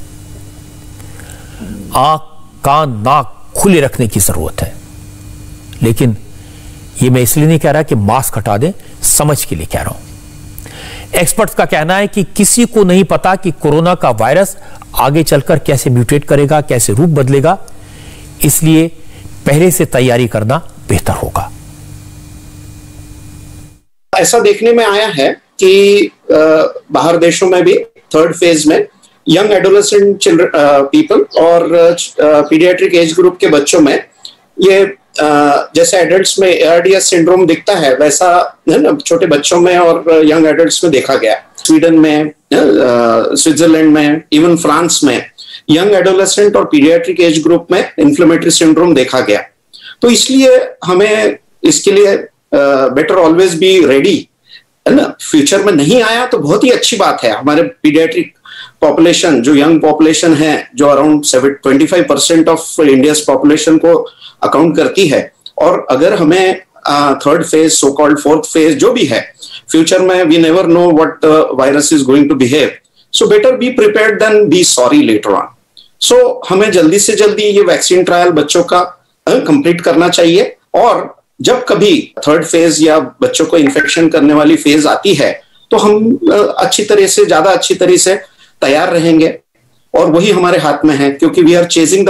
आंख, कान, नाक खुले रखने की जरूरत है। लेकिन यह मैं इसलिए नहीं कह रहा कि मास्क हटा दें, समझ के लिए कह रहा हूं। एक्सपर्ट्स का कहना है कि किसी को नहीं पता कि कोरोना का वायरस आगे चलकर कैसे म्यूटेट करेगा, कैसे रूप बदलेगा, इसलिए पहले से तैयारी करना बेहतर होगा। ऐसा देखने में आया है कि बाहर देशों में भी थर्ड फेज में यंग एडोलेसेंट पीपल और पीडियाट्रिक एज ग्रुप के बच्चों में ये जैसे एडल्ट्स में ARDS सिंड्रोम दिखता है वैसा है ना छोटे बच्चों में और यंग एडल्ट्स में देखा गया। स्वीडन में, स्विट्जरलैंड में, इवन फ्रांस में यंग एडोलेसेंट और पीडियाट्रिक एज ग्रुप में इन्फ्लेमेटरी सिंड्रोम देखा गया। तो इसलिए हमें इसके लिए बेटर ऑलवेज बी रेडी, है ना। फ्यूचर में नहीं आया तो बहुत ही अच्छी बात है। हमारे पीडियाट्रिक पॉपुलेशन जो यंग पॉपुलेशन है, जो अराउंड 25% ऑफ इंडियाज पॉपुलेशन को अकाउंट करती है, और अगर हमें third phase, so called fourth phase जो भी है, फ्यूचर में we never know what virus is going to behave, so better be prepared then be sorry later on. So हमें जल्दी से जल्दी ये वैक्सीन ट्रायल बच्चों का कंप्लीट करना चाहिए, और जब कभी थर्ड फेज या बच्चों को इन्फेक्शन करने वाली फेज आती है तो हम अच्छी तरह से, ज्यादा अच्छी तरह से तैयार रहेंगे, और वही हमारे हाथ में है, क्योंकि we are chasing the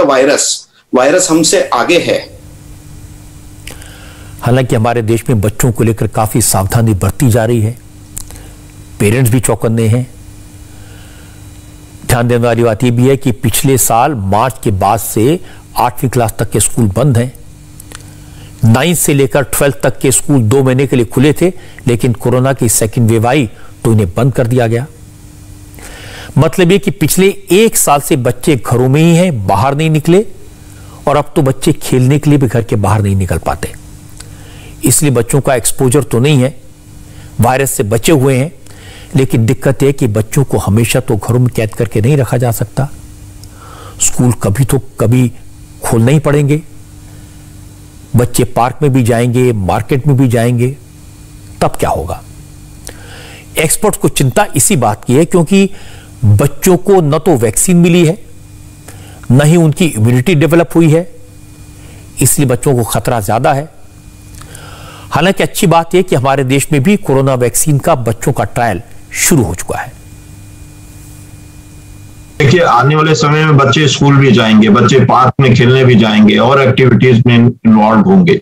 virus हमसे आगे है। हालांकि हमारे देश में बच्चों को लेकर काफी सावधानी बरती जा रही है, पेरेंट्स भी चौकन्ने हैं। ध्यान देने वाली बात यह भी है कि पिछले साल मार्च के बाद से 8वीं क्लास तक के स्कूल बंद हैं। 9 से लेकर 12 तक के स्कूल 2 महीने के लिए खुले थे, लेकिन कोरोना की सेकेंड वेव आई तो इन्हें बंद कर दिया गया। मतलब ये कि पिछले 1 साल से बच्चे घरों में ही हैं, बाहर नहीं निकले, और अब तो बच्चे खेलने के लिए भी घर के बाहर नहीं निकल पाते। इसलिए बच्चों का एक्सपोजर तो नहीं है, वायरस से बचे हुए हैं, लेकिन दिक्कत है कि बच्चों को हमेशा तो घरों में कैद करके नहीं रखा जा सकता। स्कूल कभी तो कभी खोलना ही पड़ेंगे। बच्चे पार्क में भी जाएंगे, मार्केट में भी जाएंगे, तब क्या होगा? एक्सपर्ट्स को चिंता इसी बात की है, क्योंकि बच्चों को न तो वैक्सीन मिली है, न ही उनकी इम्यूनिटी डेवलप हुई है, इसलिए बच्चों को खतरा ज्यादा है। हालांकि अच्छी बात यह कि हमारे देश में भी कोरोना वैक्सीन का बच्चों का ट्रायल शुरू हो चुका है। देखिए, आने वाले समय में बच्चे स्कूल भी जाएंगे, बच्चे पार्क में खेलने भी जाएंगे और एक्टिविटीज में इन्वॉल्व होंगे,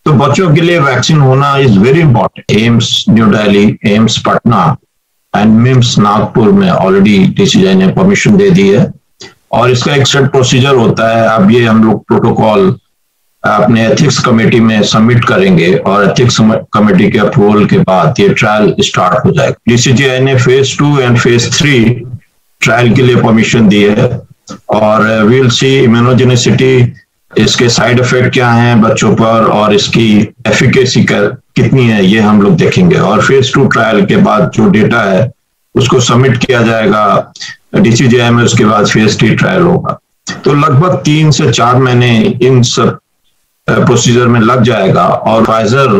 तो बच्चों के लिए वैक्सीन होना is very important. AIIMS new Delhi, AIIMS Patna and memes Nagpur में ऑलरेडी DCGI ने परमिशन दे दी है, और इसका एक सेट प्रोसीजर होता है। अब ये हम लोग प्रोटोकॉल अपने एथिक्स कमेटी में सबमिट करेंगे, और एथिक्स कमेटी के अप्रूवल के बाद ये ट्रायल स्टार्ट हो जाएगा। DCGI ने फेज 2 एंड फेज 3 ट्रायल के लिए परमिशन दी है, और वील सी इम्यूनोजेनिसिटी, इसके साइड इफेक्ट क्या हैं बच्चों पर, और इसकी एफिकेसी कितनी है, ये हम लोग देखेंगे। और फेज 2 ट्रायल के बाद जो डेटा है उसको सबमिट किया जाएगा DCGI में, उसके बाद फेज 3 ट्रायल होगा। तो लगभग 3 से 4 महीने इन सब प्रोसीजर में लग जाएगा, और फाइजर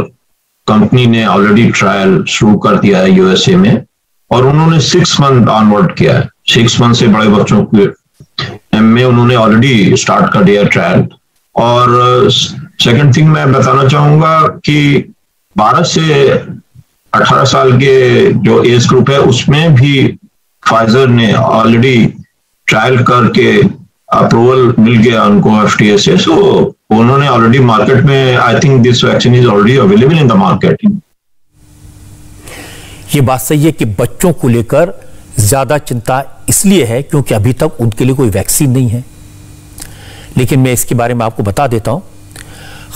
कंपनी ने ऑलरेडी ट्रायल शुरू कर दिया है USA में, और उन्होंने 6 मंथ ऑनवर्ड किया है। 6 मंथ से बड़े बच्चों में उन्होंने ऑलरेडी स्टार्ट कर दिया ट्रायल। और सेकंड थिंग मैं बताना चाहूंगा कि 12 से 18 साल के जो एज ग्रुप है उसमें भी फाइजर ने ऑलरेडी ट्रायल करके अप्रूवल मिल गया उनको FDA से, सो उन्होंने ऑलरेडी मार्केट में, I think this vaccine is already available in the market. ये बात सही है कि बच्चों को लेकर ज्यादा चिंता इसलिए है क्योंकि अभी तक उनके लिए कोई वैक्सीन नहीं है। लेकिन मैं इसके बारे में आपको बता देता हूं,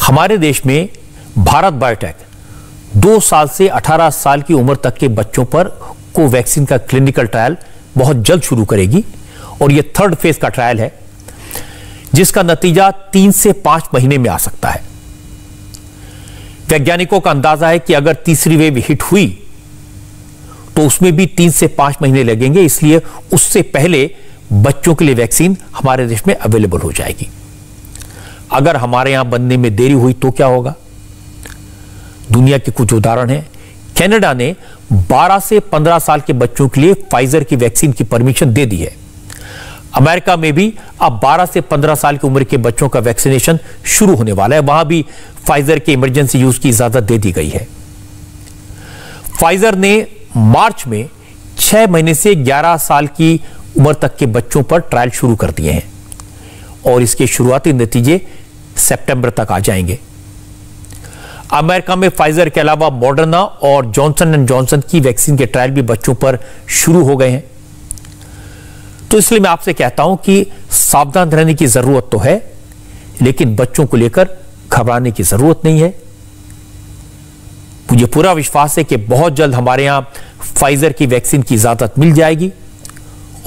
हमारे देश में भारत बायोटेक 2 साल से 18 साल की उम्र तक के बच्चों पर कोवैक्सीन का क्लिनिकल ट्रायल बहुत जल्द शुरू करेगी, और यह 3rd फेज का ट्रायल है, जिसका नतीजा 3 से 5 महीने में आ सकता है। वैज्ञानिकों का अंदाजा है कि अगर तीसरी वेव हिट हुई तो उसमें भी 3 से 5 महीने लगेंगे, इसलिए उससे पहले बच्चों के लिए वैक्सीन हमारे देश में अवेलेबल हो जाएगी। अगर हमारे यहां बनने में देरी हुई तो क्या होगा? दुनिया के कुछ उदाहरण हैं। कनाडा ने 12 से 15 साल के बच्चों के लिए फाइजर की वैक्सीन की परमिशन दे दी है। अमेरिका में भी अब 12 से 15 साल की उम्र के बच्चों का वैक्सीनेशन शुरू होने वाला है, वहां भी फाइजर के इमरजेंसी यूज की इजाजत दे दी गई है। फाइजर ने मार्च में 6 महीने से 11 साल की उम्र तक के बच्चों पर ट्रायल शुरू कर दिए हैं, और इसके शुरुआती नतीजे सितंबर तक आ जाएंगे। अमेरिका में फाइजर के अलावा मॉडर्ना और जॉनसन एंड जॉनसन की वैक्सीन के ट्रायल भी बच्चों पर शुरू हो गए हैं। तो इसलिए मैं आपसे कहता हूं कि सावधान रहने की जरूरत तो है, लेकिन बच्चों को लेकर घबराने की जरूरत नहीं है। मुझे पूरा विश्वास है कि बहुत जल्द हमारे यहां फाइजर की वैक्सीन की इजाजत मिल जाएगी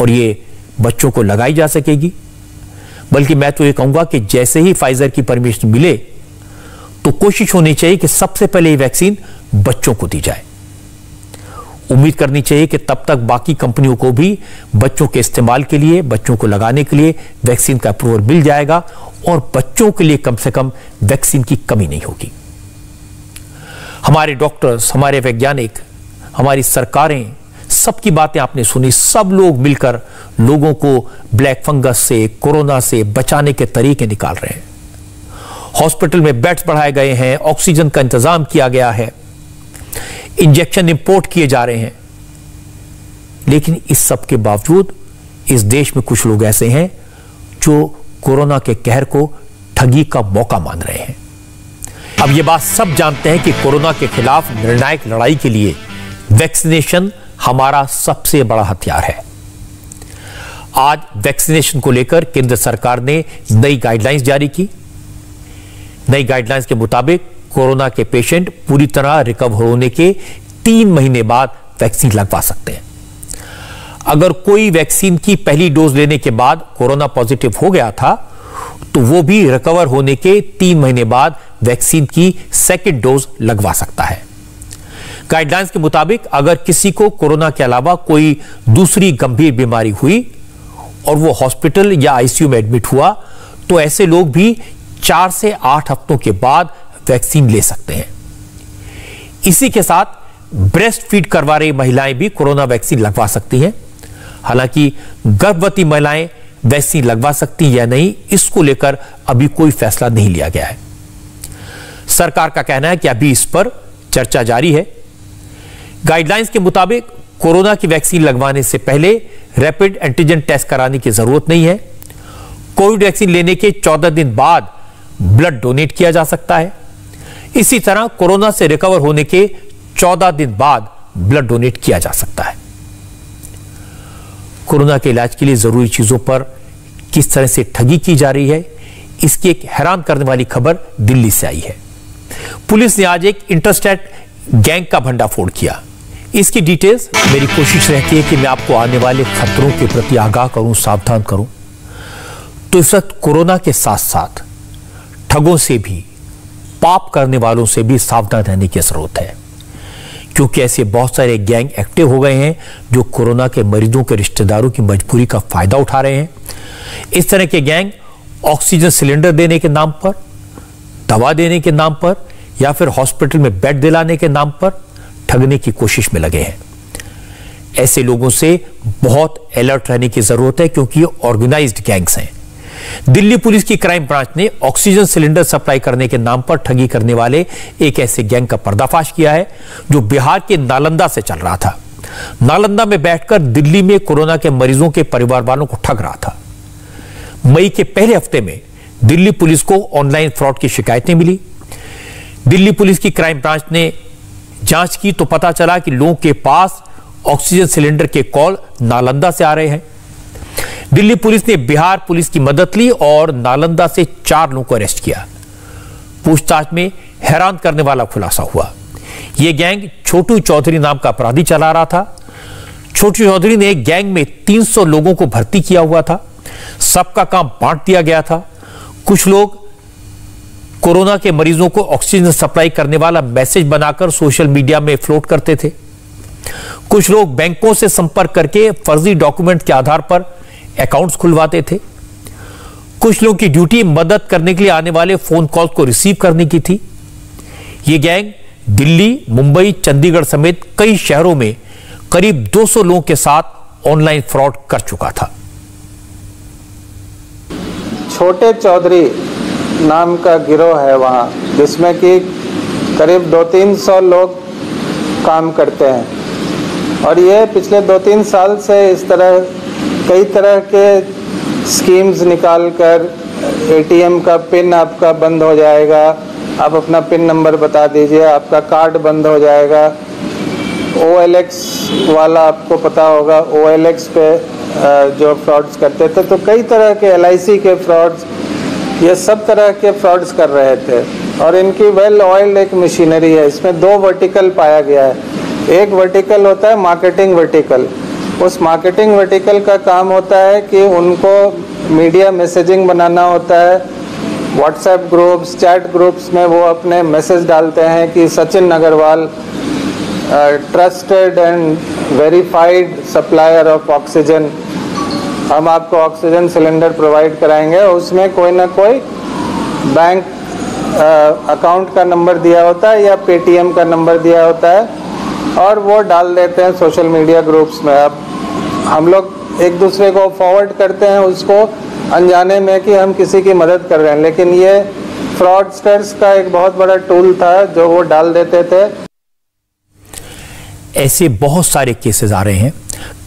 और ये बच्चों को लगाई जा सकेगी। बल्कि मैं तो ये कहूंगा कि जैसे ही फाइजर की परमिशन मिले तो कोशिश होनी चाहिए कि सबसे पहले ये वैक्सीन बच्चों को दी जाए। उम्मीद करनी चाहिए कि तब तक बाकी कंपनियों को भी बच्चों के इस्तेमाल के लिए, बच्चों को लगाने के लिए वैक्सीन का अप्रूवल मिल जाएगा और बच्चों के लिए कम से कम वैक्सीन की कमी नहीं होगी। हमारे डॉक्टर्स, हमारे वैज्ञानिक, हमारी सरकारें, सबकी बातें आपने सुनी। सब लोग मिलकर लोगों को ब्लैक फंगस से, कोरोना से बचाने के तरीके निकाल रहे हैं। हॉस्पिटल में बेड्स बढ़ाए गए हैं, ऑक्सीजन का इंतजाम किया गया है, इंजेक्शन इंपोर्ट किए जा रहे हैं। लेकिन इस सब के बावजूद इस देश में कुछ लोग ऐसे हैं जो कोरोना के कहर को ठगी का मौका मान रहे हैं। अब ये बात सब जानते हैं कि कोरोना के खिलाफ निर्णायक लड़ाई के लिए वैक्सीनेशन हमारा सबसे बड़ा हथियार है। आज वैक्सीनेशन को लेकर केंद्र सरकार ने नई गाइडलाइंस जारी की। नई गाइडलाइंस के मुताबिक कोरोना के पेशेंट पूरी तरह रिकवर होने के 3 महीने बाद वैक्सीन लगवा सकते हैं। अगर कोई वैक्सीन की पहली डोज लेने के बाद कोरोना पॉजिटिव हो गया था तो वो भी रिकवर होने के 3 महीने बाद वैक्सीन की सेकेंड डोज लगवा सकता है। गाइडलाइंस के मुताबिक अगर किसी को कोरोना के अलावा कोई दूसरी गंभीर बीमारी हुई और वो हॉस्पिटल या आईसीयू में एडमिट हुआ तो ऐसे लोग भी 4 से 8 हफ्तों के बाद वैक्सीन ले सकते हैं। इसी के साथ ब्रेस्ट फीड करवा रही महिलाएं भी कोरोना वैक्सीन लगवा सकती हैं। हालांकि गर्भवती महिलाएं वैक्सीन लगवा सकती या नहीं, इसको लेकर अभी कोई फैसला नहीं लिया गया है। सरकार का कहना है कि अभी इस पर चर्चा जारी है। गाइडलाइंस के मुताबिक कोरोना की वैक्सीन लगवाने से पहले रैपिड एंटीजन टेस्ट कराने की जरूरत नहीं है। कोविड वैक्सीन लेने के 14 दिन बाद ब्लड डोनेट किया जा सकता है। इसी तरह कोरोना से रिकवर होने के 14 दिन बाद ब्लड डोनेट किया जा सकता है। कोरोना के इलाज के लिए जरूरी चीजों पर किस तरह से ठगी की जा रही है, इसकी एक हैरान करने वाली खबर दिल्ली से आई है। पुलिस ने आज एक इंटरस्टेट गैंग का भंडाफोड़ किया। इसकी डिटेल्स, मेरी कोशिश रहती है कि मैं आपको आने वाले खतरों के प्रति आगाह करूं, सावधान करूं। तो इस वक्त कोरोना के साथ साथ ठगों से भी, पाप करने वालों से भी सावधान रहने की जरूरत है, क्योंकि ऐसे बहुत सारे गैंग एक्टिव हो गए हैं जो कोरोना के मरीजों के रिश्तेदारों की मजबूरी का फायदा उठा रहे हैं। इस तरह के गैंग ऑक्सीजन सिलेंडर देने के नाम पर, दवा देने के नाम पर या फिर हॉस्पिटल में बेड दिलाने के नाम पर ठगने की कोशिश में लगे हैं। ऐसे लोगों से बहुत अलर्ट रहने की जरूरत है, क्योंकि ये ऑर्गेनाइज्ड गैंग्स हैं। दिल्ली पुलिस की क्राइम ब्रांच ने ऑक्सीजन सिलेंडर सप्लाई करने के नाम पर ठगी करने वाले एक ऐसे गैंग का पर्दाफाश किया है जो बिहार के नालंदा से चल रहा था। नालंदा में बैठकर दिल्ली में कोरोना के मरीजों के परिवार वालों को ठग रहा था। मई के पहले हफ्ते में दिल्ली पुलिस को ऑनलाइन फ्रॉड की शिकायतें मिली। दिल्ली पुलिस की क्राइम ब्रांच ने जांच की तो पता चला कि लोगों के पास ऑक्सीजन सिलेंडर के कॉल नालंदा से आ रहे हैं। दिल्ली पुलिस ने बिहार पुलिस की मदद ली और नालंदा से 4 लोगों को अरेस्ट किया। पूछताछ में हैरान करने वाला खुलासा हुआ। यह गैंग छोटू चौधरी नाम का अपराधी चला रहा था। छोटू चौधरी ने एक गैंग में 300 लोगों को भर्ती किया हुआ था। सबका काम बांट दिया गया था। कुछ लोग कोरोना के मरीजों को ऑक्सीजन सप्लाई करने वाला मैसेज बनाकर सोशल मीडिया में फ्लोट करते थे। कुछ लोग बैंकों से संपर्क करके फर्जी डॉक्यूमेंट के आधार पर अकाउंट्स खुलवाते थे। कुछ लोगों की ड्यूटी मदद करने के लिए आने वाले फोन कॉल को रिसीव करने की थी। यह गैंग दिल्ली, मुंबई, चंडीगढ़ समेत कई शहरों में करीब 200 लोगों के साथ ऑनलाइन फ्रॉड कर चुका था। छोटे चौधरी नाम का गिरोह है वहाँ, जिसमें कि करीब 200-300 लोग काम करते हैं और ये पिछले 2-3 साल से इस तरह कई तरह के स्कीम्स निकाल कर एटीएम का पिन आपका बंद हो जाएगा, आप अपना पिन नंबर बता दीजिए, आपका कार्ड बंद हो जाएगा। OLX वाला आपको पता होगा, OLX पे जो फ्रॉड्स करते थे, तो कई तरह के LIC के फ्रॉड्स, ये सब तरह के फ्रॉड्स कर रहे थे। और इनकी वेल ऑयल्ड एक मशीनरी है। इसमें 2 वर्टिकल पाया गया है। एक वर्टिकल होता है मार्केटिंग वर्टिकल। उस मार्केटिंग वर्टिकल का काम होता है कि उनको मीडिया मैसेजिंग बनाना होता है। व्हाट्सएप ग्रुप्स, चैट ग्रुप्स में वो अपने मैसेज डालते हैं कि Sachin Agarwal trusted and verified supplier of oxygen, हम आपको ऑक्सीजन सिलेंडर प्रोवाइड कराएंगे। उसमें कोई ना कोई बैंक अकाउंट का नंबर दिया होता है या पेटीएम का नंबर दिया होता है और वो डाल देते हैं सोशल मीडिया ग्रुप्स में। अब हम लोग एक दूसरे को फॉरवर्ड करते हैं उसको अनजाने में कि हम किसी की मदद कर रहे हैं, लेकिन ये फ्रॉडस्टर्स का एक बहुत बड़ा टूल था जो वो डाल देते थे। ऐसे बहुत सारे केसेस आ रहे हैं।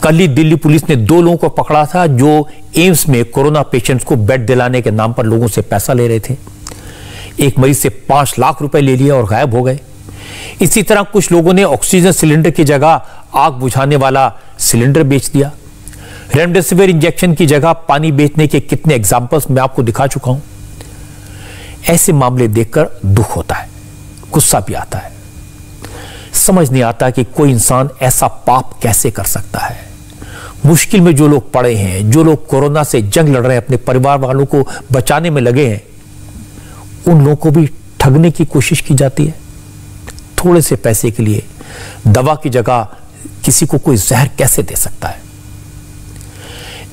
कल ही दिल्ली पुलिस ने 2 लोगों को पकड़ा था जो एम्स में कोरोना पेशेंट्स को बेड दिलाने के नाम पर लोगों से पैसा ले रहे थे। एक मरीज से 5 लाख रुपए ले लिए और गायब हो गए। इसी तरह कुछ लोगों ने ऑक्सीजन सिलेंडर की जगह आग बुझाने वाला सिलेंडर बेच दिया। रेमडेसिविर इंजेक्शन की जगह पानी बेचने के कितने एग्जाम्पल्स मैं आपको दिखा चुका हूं। ऐसे मामले देखकर दुख होता है, गुस्सा भी आता है। समझ नहीं आता कि कोई इंसान ऐसा पाप कैसे कर सकता है। मुश्किल में जो लोग पड़े हैं, जो लोग कोरोना से जंग लड़ रहे हैं, अपने परिवार वालों को बचाने में लगे हैं, उन लोगों को भी ठगने की कोशिश की जाती है। थोड़े से पैसे के लिए दवा की जगह किसी को कोई जहर कैसे दे सकता है।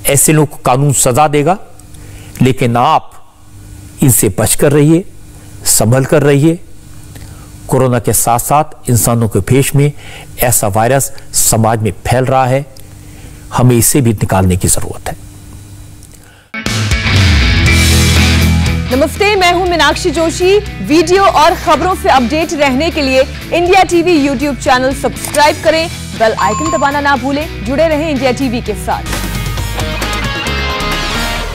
ऐसे लोगों को कानून सजा देगा, लेकिन आप इनसे बचकर रहिए, संभल कर रहिए। कोरोना के साथ साथ इंसानों के भेष में ऐसा वायरस समाज में फैल रहा है, हमें इसे भी निकालने की जरूरत है। नमस्ते, मैं हूं मीनाक्षी जोशी। वीडियो और खबरों से अपडेट रहने के लिए India TV YouTube channel subscribe करें, बेल आइकन दबाना ना भूलें। जुड़े रहें इंडिया टीवी के साथ।